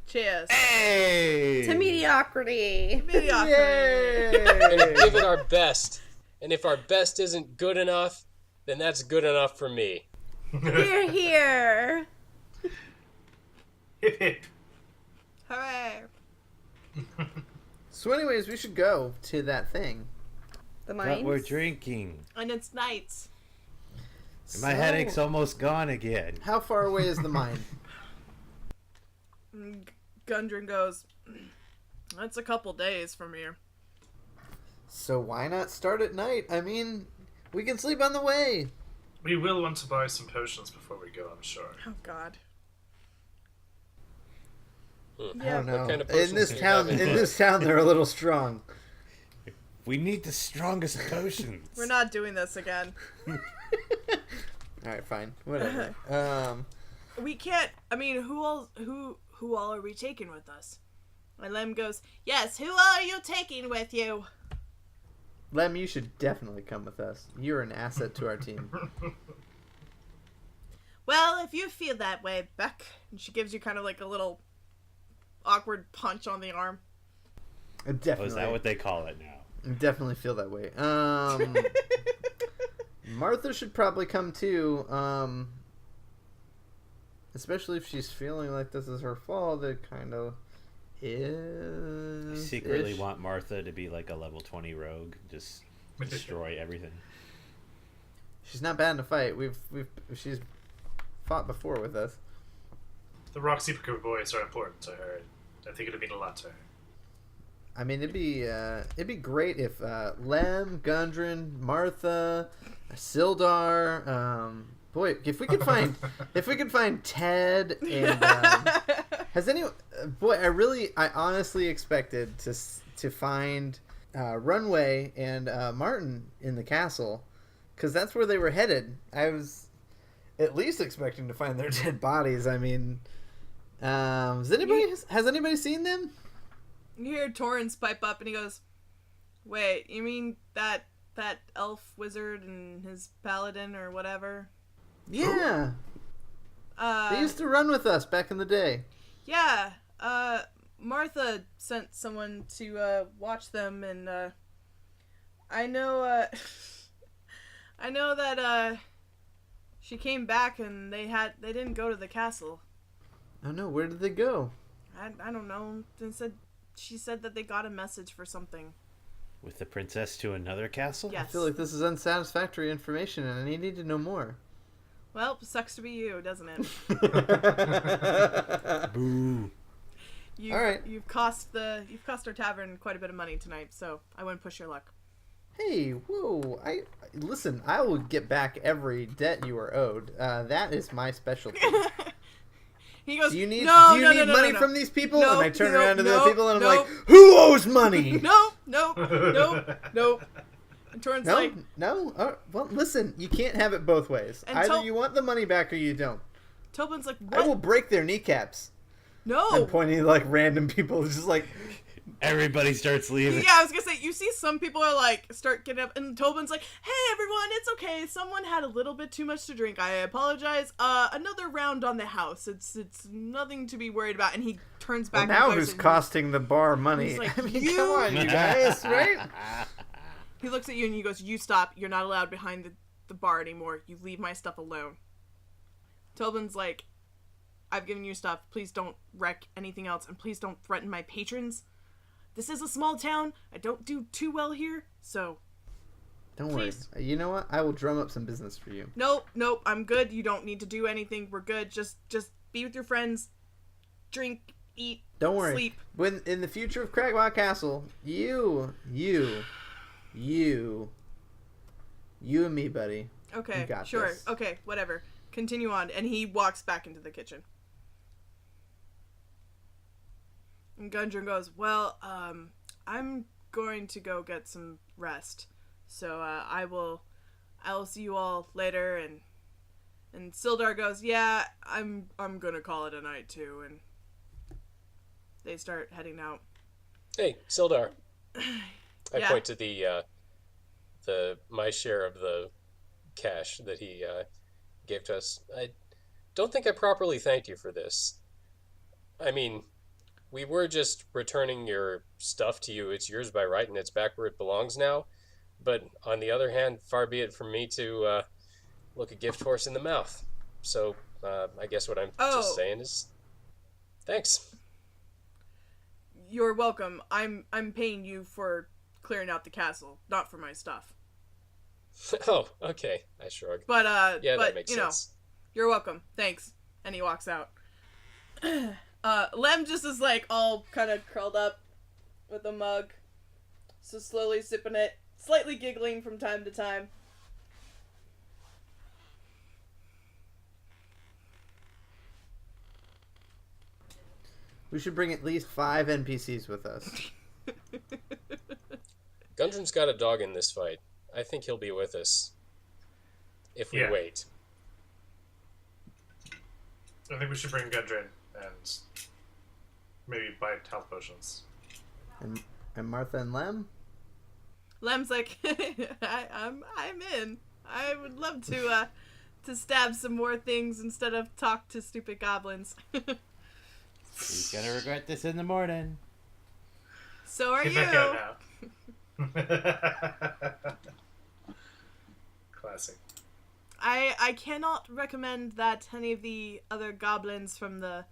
A: Cheers."
F: Hey!
B: To mediocrity.
A: Mediocrity.
E: And give it our best. And if our best isn't good enough, then that's good enough for me.
B: Here, here.
D: Hip hip.
A: Hooray.
C: So anyways, we should go to that thing.
B: The
F: But
B: mines.
F: we're drinking.
A: And it's nights.
F: And my headache's almost gone again.
C: How far away is the mine?
A: And Gundren goes, "That's a couple days from here."
C: So why not start at night? I mean, we can sleep on the way.
D: We will want to buy some potions before we go, I'm sure.
A: Oh, God.
C: I don't know.
E: What kind of
C: In
E: potions
C: this
E: do you
C: town,
E: have
C: in
E: in
C: this town, they're a little strong.
F: We need the strongest potions.
A: We're not doing this again.
C: All right, fine, whatever.
A: We can't. I mean, who all are we taking with us? And Lem goes, "Yes, who all are you taking with you?"
C: Lem, you should definitely come with us. You're an asset to our team.
A: "Well, if you feel that way, Beck." And she gives you kind of like a little awkward punch on the arm.
C: I
F: Oh,
C: definitely,
F: is that what they call it now?
C: definitely feel that way. Martha should probably come too. Especially if she's feeling like this is her fault. It kind of is.
F: I secretly want Martha to be like a level 20 rogue, just destroy everything.
C: She's not bad in a fight. She's fought before with us.
D: The Rock Superco boys are important to her. I think it'd mean a lot to her.
C: I mean, it'd be great if Lem, Gundren, Martha, Sildar, boy, if we could find Ted and has anyone? Boy, I honestly expected to find Runway and Martin in the castle, because that's where they were headed. I was at least expecting to find their dead bodies. I mean, has anybody seen them?
A: You hear Torrance pipe up and he goes, "Wait, you mean that elf wizard and his paladin or whatever?"
C: Yeah, they used to run with us back in the day.
A: Yeah, Martha sent someone to watch them, and I know I know that she came back and they didn't go to the castle.
C: Oh no, where did they go?
A: I don't know. She said that they got a message for something.
F: With the princess to another castle?
A: Yes.
C: I feel like this is unsatisfactory information, and I need to know more.
A: Well, sucks to be you, doesn't it?
F: Boo.
A: All
C: right.
A: You've cost our tavern quite a bit of money tonight, so I wouldn't push your luck.
C: Hey, whoa! Listen. I will get back every debt you are owed. That is my specialty.
A: He goes,
C: Do you need
A: no,
C: money
A: no.
C: from these people?
A: No,
C: and I turn
A: no,
C: around to the
A: no,
C: people and I'm
A: no.
C: like, who owes money?
A: No. And Torrance
C: No,
A: like,
C: no. Well, listen, you can't have it both ways.
A: And
C: Either you want the money back or you don't.
A: Tobin's like,
C: I will
A: what?
C: break their kneecaps.
A: No.
C: I'm pointing at like random people, just like,
F: Everybody starts leaving.
A: Yeah, I was gonna say, you see some people are like, start getting up, and Tobin's like, hey everyone, it's okay, someone had a little bit too much to drink, I apologize, another round on the house, it's nothing to be worried about, and he turns back
C: Well, now
A: and
C: who's costing the bar money?
A: He's like,
C: I mean,
A: you-
C: come on, you guys, right?
A: he looks at you and he goes, you stop, you're not allowed behind the bar anymore, you leave my stuff alone. Tobin's like, I've given you stuff, please don't wreck anything else, and please don't threaten my patrons. This is a small town. I don't do too well here, so...
C: Don't
A: Please.
C: worry. You know what? I will drum up some business for you.
A: Nope, I'm good. You don't need to do anything. We're good. Just be with your friends. Drink, eat,
C: Don't worry.
A: sleep.
C: When in the future of Cragwell Castle, you and me, buddy.
A: Okay,
C: You got
A: sure.
C: this.
A: Okay, whatever. Continue on. And he walks back into the kitchen. And Gundren goes, well, I'm going to go get some rest. So, I will see you all later. And Sildar goes, yeah, I'm gonna call it a night too. And they start heading out.
E: Hey, Sildar. I
A: Yeah.
E: point to the my share of the cash that he gave to us. I don't think I properly thanked you for this. I mean, we were just returning your stuff to you. It's yours by right, and it's back where it belongs now. But on the other hand, far be it from me to look a gift horse in the mouth. So I guess what I'm just saying is, thanks.
A: You're welcome. I'm paying you for clearing out the castle, not for my stuff.
E: Oh, okay. I shrug.
A: But
E: Yeah,
A: but
E: that makes
A: you know,
E: sense.
A: you're welcome. Thanks. And he walks out. Lem just is like all kind of curled up with a mug, so slowly sipping it, slightly giggling from time to time.
C: We should bring at least 5 NPCs with us.
E: Gundren's got a dog in this fight. I think he'll be with us. If we
D: Yeah.
E: wait.
D: I think we should bring Gundren and maybe buy health potions.
C: And Martha and Lem?
A: Lem's like, I'm in. I would love to stab some more things instead of talk to stupid goblins.
F: He's gonna regret this in the morning.
A: So are
D: Get
A: you.
D: back out now. Classic.
A: I cannot recommend that any of the other goblins from the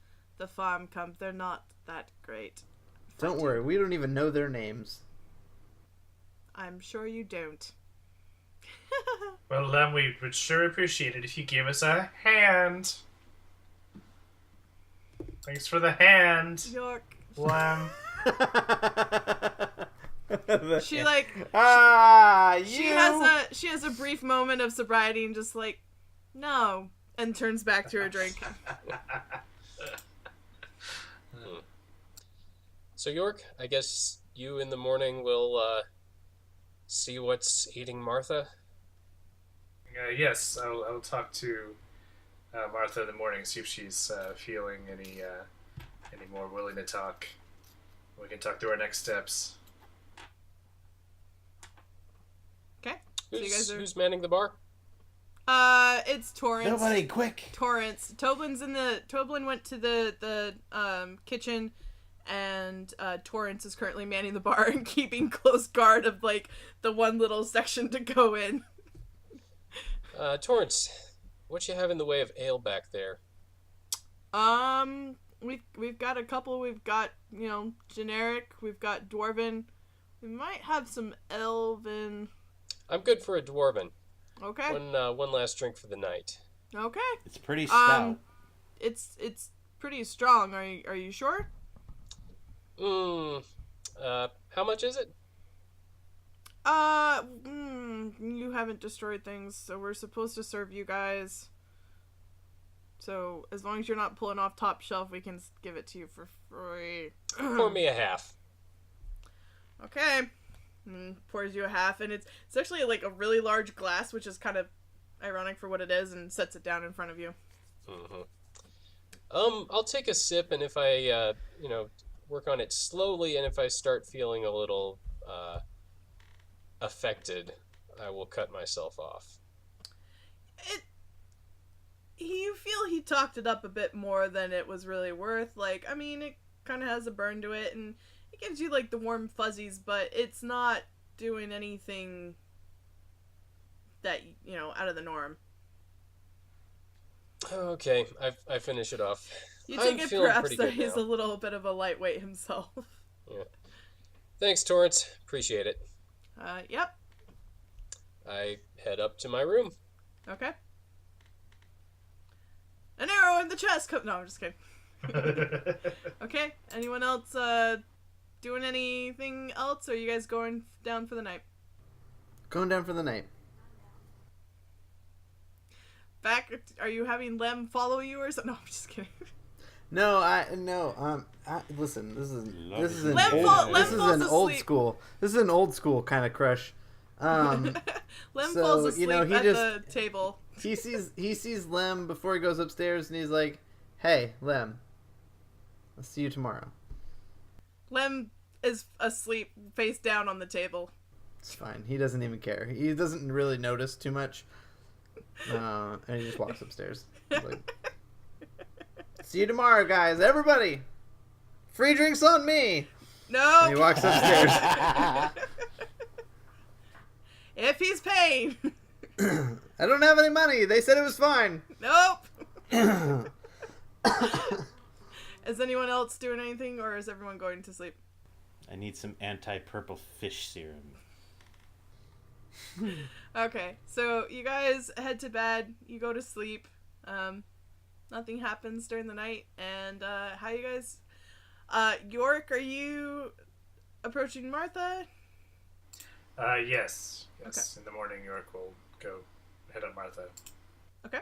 A: farm come. They're not that great.
C: Don't worry, we don't even know their names.
A: I'm sure you don't.
D: Well, Lem, we would sure appreciate it if you gave us a hand. Thanks for the hand,
A: York.
D: Lem.
A: She like
C: you.
A: she has a brief moment of sobriety and just like, no, and turns back to her drink.
E: So York, I guess you in the morning will see what's eating Martha?
D: Yes, I'll talk to Martha in the morning, see if she's feeling any more willing to talk. We can talk through our next steps.
A: Okay. So you guys are
E: Who's manning the bar?
A: it's Torrance.
F: Nobody, quick!
A: Torrance. Toblin went to the kitchen, and Torrance is currently manning the bar and keeping close guard of like the one little section to go in.
E: Torrance, what you have in the way of ale back there?
A: We've got a couple. We've got, generic. We've got dwarven. We might have some elven.
E: I'm good for a dwarven.
A: Okay.
E: One last drink for the night.
A: Okay.
F: It's pretty stout.
A: It's pretty strong. Are you sure?
E: How much is it?
A: You haven't destroyed things, so we're supposed to serve you guys. So as long as you're not pulling off top shelf, we can give it to you for free.
E: Pour me a half.
A: Okay. And pours you a half, and it's actually like a really large glass, which is kind of ironic for what it is, and sets it down in front of you.
E: Mm-hmm. I'll take a sip, and if I, work on it slowly, and if I start feeling a little affected, I will cut myself off.
A: You feel he talked it up a bit more than it was really worth. Like, I mean, it kind of has a burn to it, and it gives you, like, the warm fuzzies, but it's not doing anything that, you know, out of the norm.
E: Okay, I finish it off.
A: You take
E: I'm
A: it
E: feeling
A: perhaps
E: pretty
A: that
E: good
A: he's
E: now.
A: a little bit of a lightweight himself.
E: Yeah. Thanks, Torrance. Appreciate it.
A: Yep.
E: I head up to my room.
A: Okay. An arrow in the chest! No, I'm just kidding. Okay, anyone else, doing anything else, or are you guys going down for the night?
C: Going down for the night.
A: Are you having Lem follow you or something? No, I'm just kidding.
C: Listen, this is
F: Lem
C: an old
A: asleep.
C: school. This is an old school kind of crush.
A: Lem
C: so,
A: falls asleep
C: you know, he
A: at
C: just-
A: the table.
C: he sees Lem before he goes upstairs, and he's like, "Hey, Lem, I'll see you tomorrow."
A: Lem is asleep, face down on the table.
C: It's fine. He doesn't even care. He doesn't really notice too much. And he just walks upstairs. He's like, "See you tomorrow, guys. Everybody, free drinks on me."
A: No!
C: And he walks upstairs.
A: If he's paying.
C: I don't have any money. They said it was fine.
A: Nope! Is anyone else doing anything, or is everyone going to sleep?
F: I need some anti-purple fish serum.
A: Okay, so you guys head to bed, you go to sleep, nothing happens during the night, and, how you guys, York, are you approaching Martha?
D: Yes.
A: Okay.
D: In the morning, York will go hit up Martha.
A: Okay,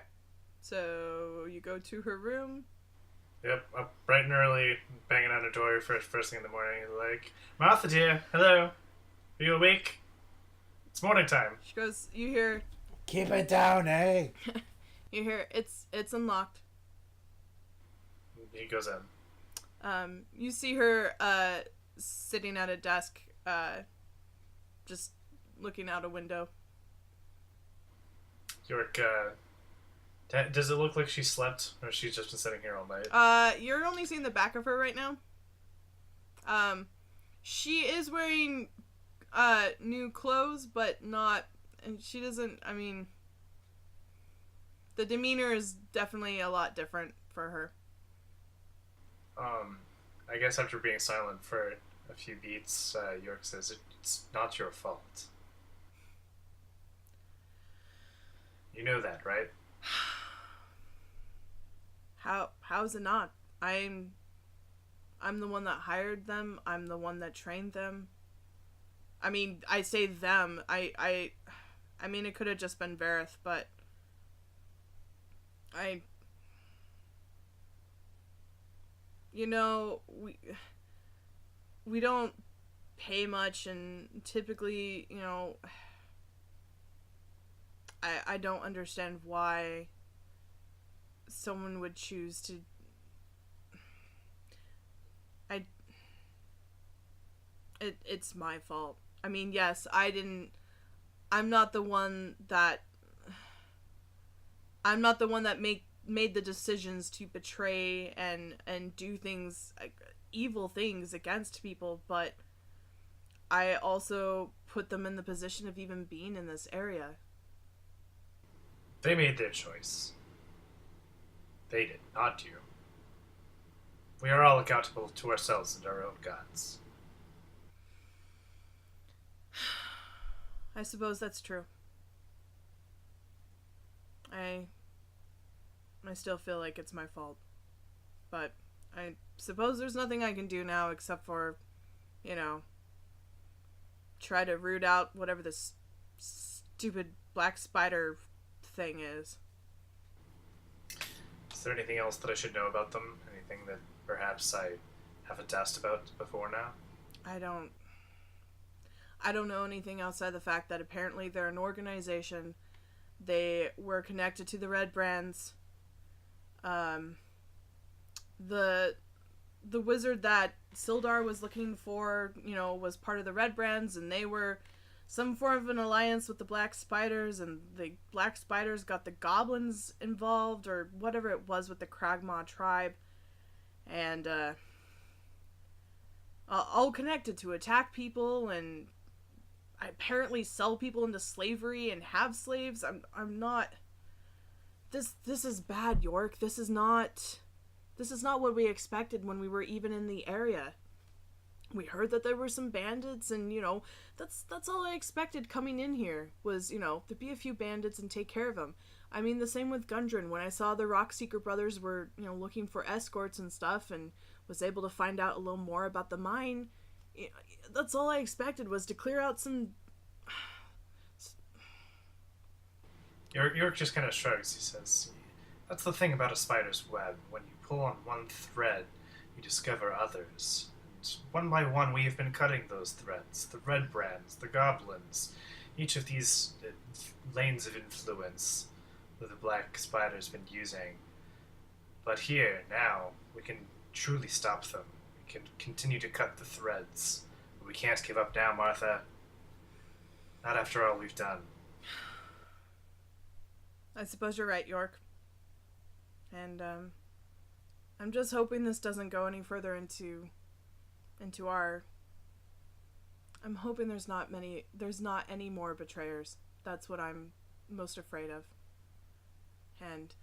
A: so you go to her room.
D: Yep, up bright and early, banging on her door first thing in the morning. Like, Martha dear, hello. Are you awake? It's morning time.
A: She goes, you hear,
F: Keep it down, eh?
A: it's unlocked.
D: He goes in.
A: You see her, sitting at a desk, just looking out a window.
D: York, does it look like she slept, or she's just been sitting here all night?
A: You're only seeing the back of her right now. She is wearing, new clothes, but not, and she doesn't, I mean, the demeanor is definitely a lot different for her.
D: I guess after being silent for a few beats, York says, it's not your fault. You know that, right?
A: How's it not? I'm the one that hired them. I'm the one that trained them. I mean, I say them. I mean, it could have just been Vareth, but you know, we don't pay much, and typically, you know, I don't understand why someone would choose to. It's my fault. I mean, yes, I'm not the one that made the decisions to betray and do things, evil things against people, but I also put them in the position of even being in this area.
D: They made their choice. They did, not you. We are all accountable to ourselves and our own gods.
A: I suppose that's true. I still feel like it's my fault. But I suppose there's nothing I can do now except for, you know, try to root out whatever this stupid black spider thing is.
D: Is there anything else that I should know about them? Anything that perhaps I haven't asked about before now?
A: I don't know anything outside the fact that apparently they're an organization. They were connected to the Red Brands. The the wizard that Sildar was looking for, was part of the Red Brands, and they were some form of an alliance with the Black Spiders, and the Black Spiders got the goblins involved, or whatever it was with the Kragmaw tribe, and all connected to attack people and apparently sell people into slavery and have slaves. I'm not. This is bad, York. This is not what we expected when we were even in the area. We heard that there were some bandits, and that's all I expected coming in here was there'd be a few bandits and take care of them. I mean, the same with Gundren. When I saw the Rockseeker brothers were looking for escorts and stuff, and was able to find out a little more about the mine, that's all I expected was to clear out some.
D: York just kind of shrugs. He says, "That's the thing about a spider's web. When you pull on one thread, you discover others. And one by one, we have been cutting those threads. The Red Brands, the Goblins, each of these lanes of influence that the Black Spider's been using. But here, now, we can truly stop them. We can continue to cut the threads. But we can't give up now, Martha. Not after all we've done."
A: I suppose you're right, York. And I'm just hoping this doesn't go any further into our. I'm hoping there's not any more betrayers. That's what I'm most afraid of. And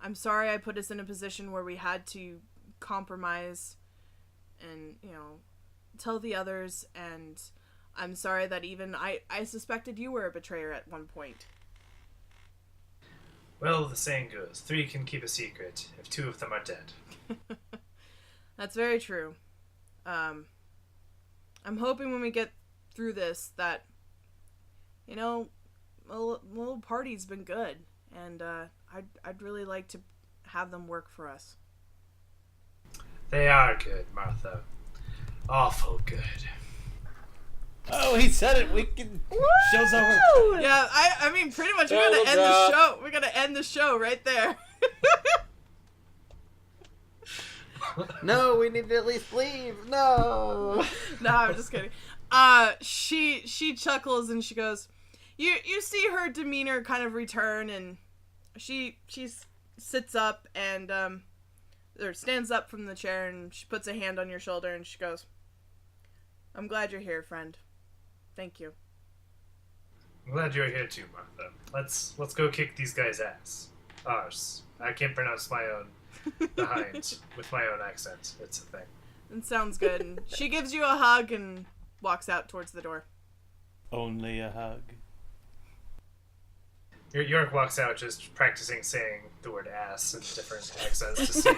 A: I'm sorry I put us in a position where we had to compromise and, tell the others, and I'm sorry that even I suspected you were a betrayer at one point.
D: Well, the saying goes, 3 can keep a secret if 2 of them are dead.
A: That's very true. I'm hoping when we get through this that, a little party's been good, and I'd really like to have them work for us.
D: They are good, Martha. Awful good.
F: Oh, he said it. We can. Show's over.
A: Yeah, I mean, pretty much we're gonna end the show. We're gonna end the show right there.
C: No, we need to at least leave. No.
A: No, I'm just kidding. She chuckles and she goes, you see her demeanor kind of return, and she sits up and or stands up from the chair, and she puts a hand on your shoulder and she goes, "I'm glad you're here, friend. Thank you."
D: I'm glad you're here too, Martha. Let's go kick these guys' ass. Ours. I can't pronounce my own behind with my own accent. It's a thing.
A: It sounds good. And she gives you a hug and walks out towards the door.
F: Only a hug.
D: York walks out just practicing saying the word ass in different accents to see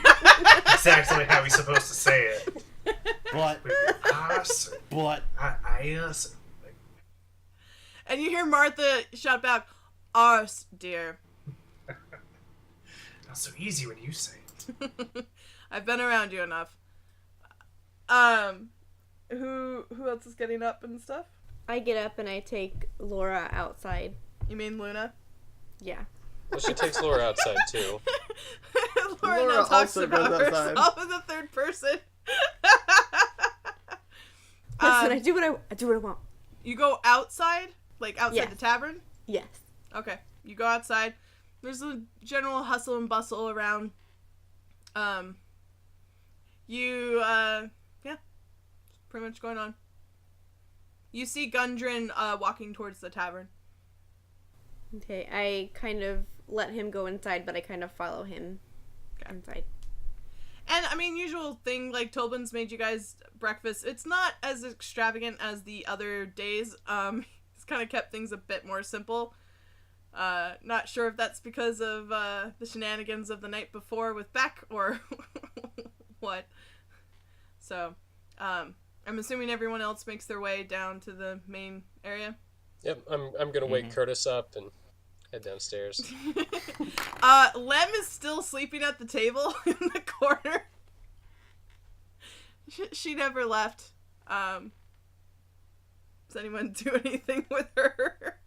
D: exactly how he's supposed to say it.
F: But.
D: Ass.
F: But.
D: Ass.
A: And you hear Martha shout back, "Arse, dear."
D: Not so easy when you say it.
A: I've been around you enough. Who else is getting up and stuff?
B: I get up and I take Laura outside.
A: You mean Luna?
B: Yeah.
E: Well, she takes Laura outside too.
A: Laura now talks
C: also
A: about
C: goes outside.
A: herself in the third person.
B: Listen, I do what I want.
A: You go outside? Like outside
B: Yes.
A: the tavern?
B: Yes.
A: Okay. You go outside. There's a general hustle and bustle around. Yeah. Pretty much going on. You see Gundren walking towards the tavern.
B: Okay, I kind of let him go inside, but I kind of follow him inside.
A: And, I mean, usual thing, like, Tobin's made you guys breakfast. It's not as extravagant as the other days. He's kind of kept things a bit more simple. Not sure if that's because of the shenanigans of the night before with Beck or what. So, I'm assuming everyone else makes their way down to the main area.
E: Yep, I'm gonna wake Curtis up and head downstairs.
A: Lem is still sleeping at the table in the corner. She never left. Does anyone do anything with her?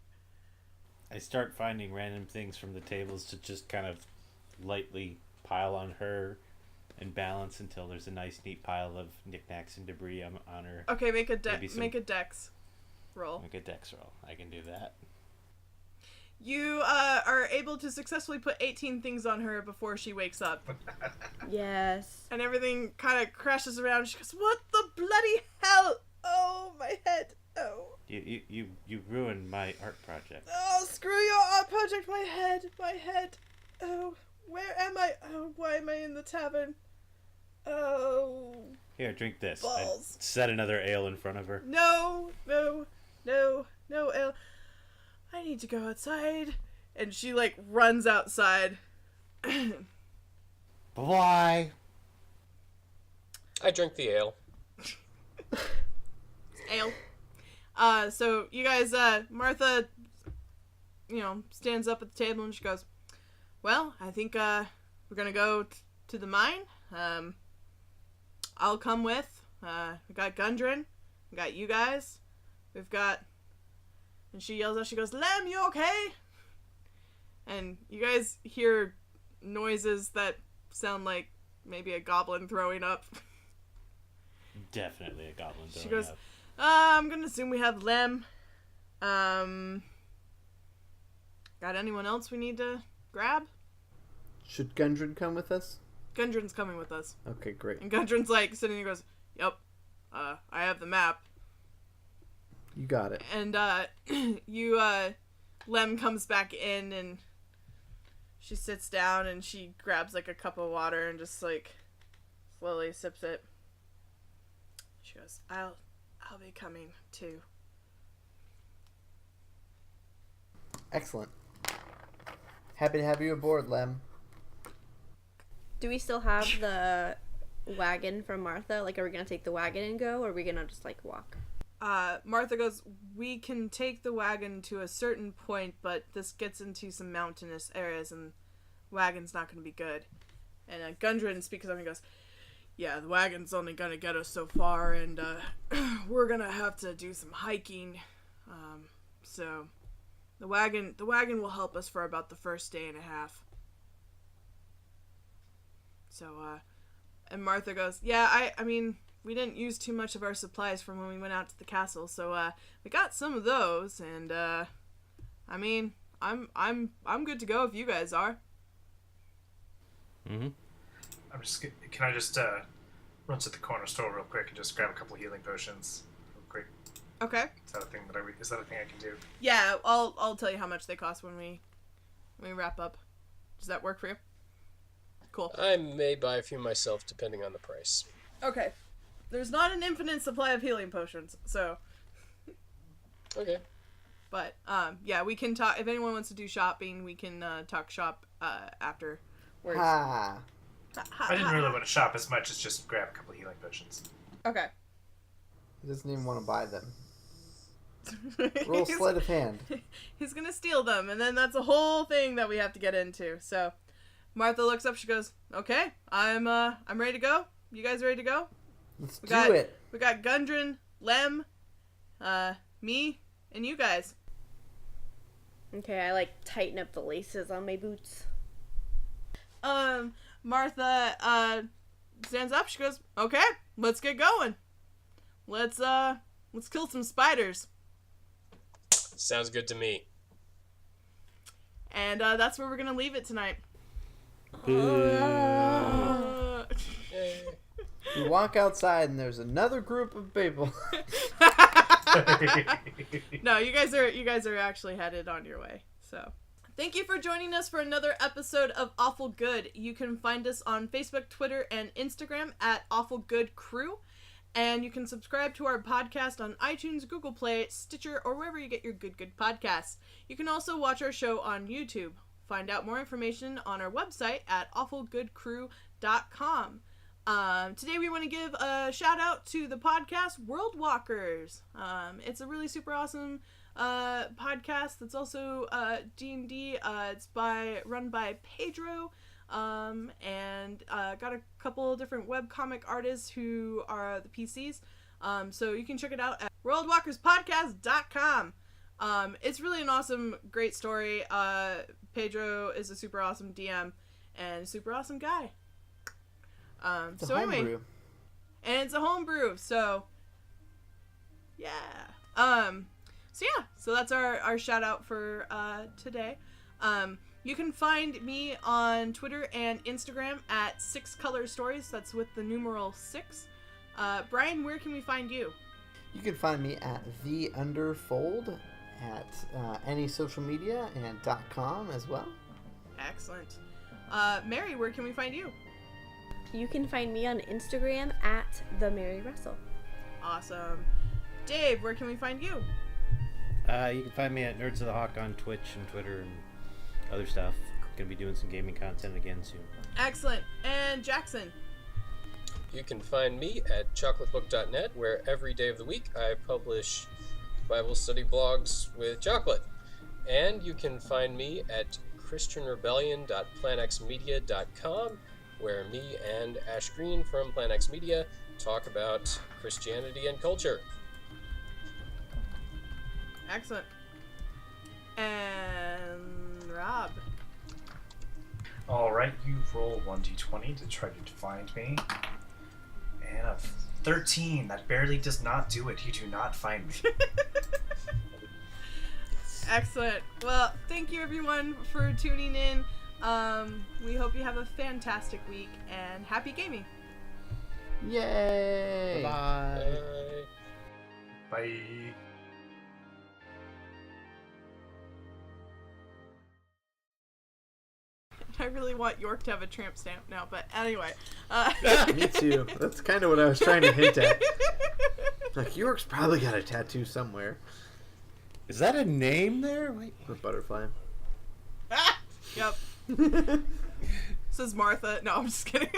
F: I start finding random things from the tables to just kind of lightly pile on her and balance until there's a nice, neat pile of knickknacks and debris on her.
A: Okay, make a
F: Maybe
A: dex roll.
F: Make a dex roll. I can do that.
A: You are able to successfully put 18 things on her before she wakes up.
B: Yes.
A: And everything kind of crashes around. She goes, "What the bloody hell? Oh, my head. Oh.
F: You ruined my art project.
A: Oh, screw your art project. My head. Oh, where am I? Oh, why am I in the tavern? Oh.
F: Here, drink this.
A: Balls.
F: I set another ale in front of her.
A: No, Ale. I need to go outside. And she, like, runs outside.
F: Bye.
E: I drink the ale.
A: Ale. So you guys, Martha, stands up at the table and she goes, "Well, I think, we're gonna go to the mine. I'll come with. We got Gundren. We got you guys. We've got," and she yells out, she goes, "Lem, you okay?" And you guys hear noises that sound like maybe a goblin throwing up.
F: Definitely a goblin throwing
A: She goes,
F: up.
A: I'm gonna assume we have Lem. Got anyone else we need to grab?
C: Should Gundren come with us?
A: Gundren's coming with us.
C: Okay, great.
A: And Gundren's like sitting there and goes, "Yep, I have the map."
C: You got it.
A: And Lem comes back in and she sits down and she grabs like a cup of water and just like slowly sips it. She goes, I'll be coming too.
C: Excellent. Happy to have you aboard, Lem.
B: Do we still have the wagon from Martha? Like, are we gonna take the wagon and go, or are we gonna just, like, walk?
A: Martha goes, "We can take the wagon to a certain point, but this gets into some mountainous areas and wagon's not going to be good." And Gundren speaks up and goes, "Yeah, the wagon's only going to get us so far, and we're going to have to do some hiking. So the wagon will help us for about the first day and a half." So, and Martha goes, "Yeah, I mean, we didn't use too much of our supplies from when we went out to the castle, so we got some of those, and I mean, I'm good to go if you guys are."
F: Mm-hmm.
D: Can I just run to the corner store real quick and just grab a couple healing potions real quick?
A: Okay.
D: Is that a thing I can do?
A: Yeah, I'll tell you how much they cost when we wrap up. Does that work for you? Cool.
E: I may buy a few myself, depending on the price.
A: Okay. There's not an infinite supply of healing potions, so.
E: Okay.
A: But yeah, we can talk. If anyone wants to do shopping, we can talk shop afterwards.
C: Ha!
D: I didn't really want to shop as much as just grab a couple healing potions.
A: Okay.
C: He doesn't even want to buy them. Roll sleight of hand.
A: He's gonna steal them, and then that's a whole thing that we have to get into. So, Martha looks up. She goes, "Okay, I'm ready to go. You guys ready to go?
C: Let's do it."
A: We got Gundren, Lem, me, and you guys."
B: Okay, I, like, tighten up the laces on my boots.
A: Martha stands up. She goes, "Okay, let's get going. Let's kill some spiders."
E: Sounds good to me.
A: And that's where we're gonna leave it tonight.
E: Yay.
C: You walk outside and there's another group of people.
A: No, you guys are actually headed on your way. So, thank you for joining us for another episode of Awful Good. You can find us on Facebook, Twitter, and Instagram at Awful Good Crew. And you can subscribe to our podcast on iTunes, Google Play, Stitcher, or wherever you get your good podcasts. You can also watch our show on YouTube. Find out more information on our website at awfulgoodcrew.com. Today we want to give a shout out to the podcast World Walkers. It's a really super awesome podcast that's also D&D. It's run by Pedro. And got a couple different webcomic artists who are the PCs. So you can check it out at worldwalkerspodcast.com. It's really an awesome, great story. Pedro is a super awesome DM and super awesome guy.
C: It's a
A: So anyway,
C: homebrew.
A: and it's a homebrew. So yeah. So that's our shout out for today. You can find me on Twitter and Instagram at 6colorstories. That's with the numeral 6. Brian, where can we find you?
C: You can find me at @the_fold at any social media and .com as well.
A: Excellent. Mary, where can we find you?
B: You can find me on Instagram at @TheMaryRussell.
A: Awesome. Dave, where can we find you?
F: You can find me at Nerds of the Hawk on Twitch and Twitter and other stuff. Gonna be doing some gaming content again soon.
A: Excellent. And Jackson.
E: You can find me at chocolatebook.net, where every day of the week I publish Bible study blogs with chocolate. And you can find me at christianrebellion.planxmedia.com, where me and Ash Green from Plan X Media talk about Christianity and culture.
A: Excellent. And Rob.
D: Alright, you roll 1d20 to try to find me. And a 13. That barely does not do it. You do not find me.
A: Excellent. Well, thank you everyone for tuning in. We hope you have a fantastic week and happy gaming.
C: Yay!
F: Bye.
E: Bye.
D: Bye.
A: I really want York to have a tramp stamp now, but anyway.
C: Me too. That's kind of what I was trying to hint at. Like, York's probably got a tattoo somewhere.
F: Is that a name there? Wait.
C: A butterfly.
A: Ah! Yep. Says Martha. No, I'm just kidding.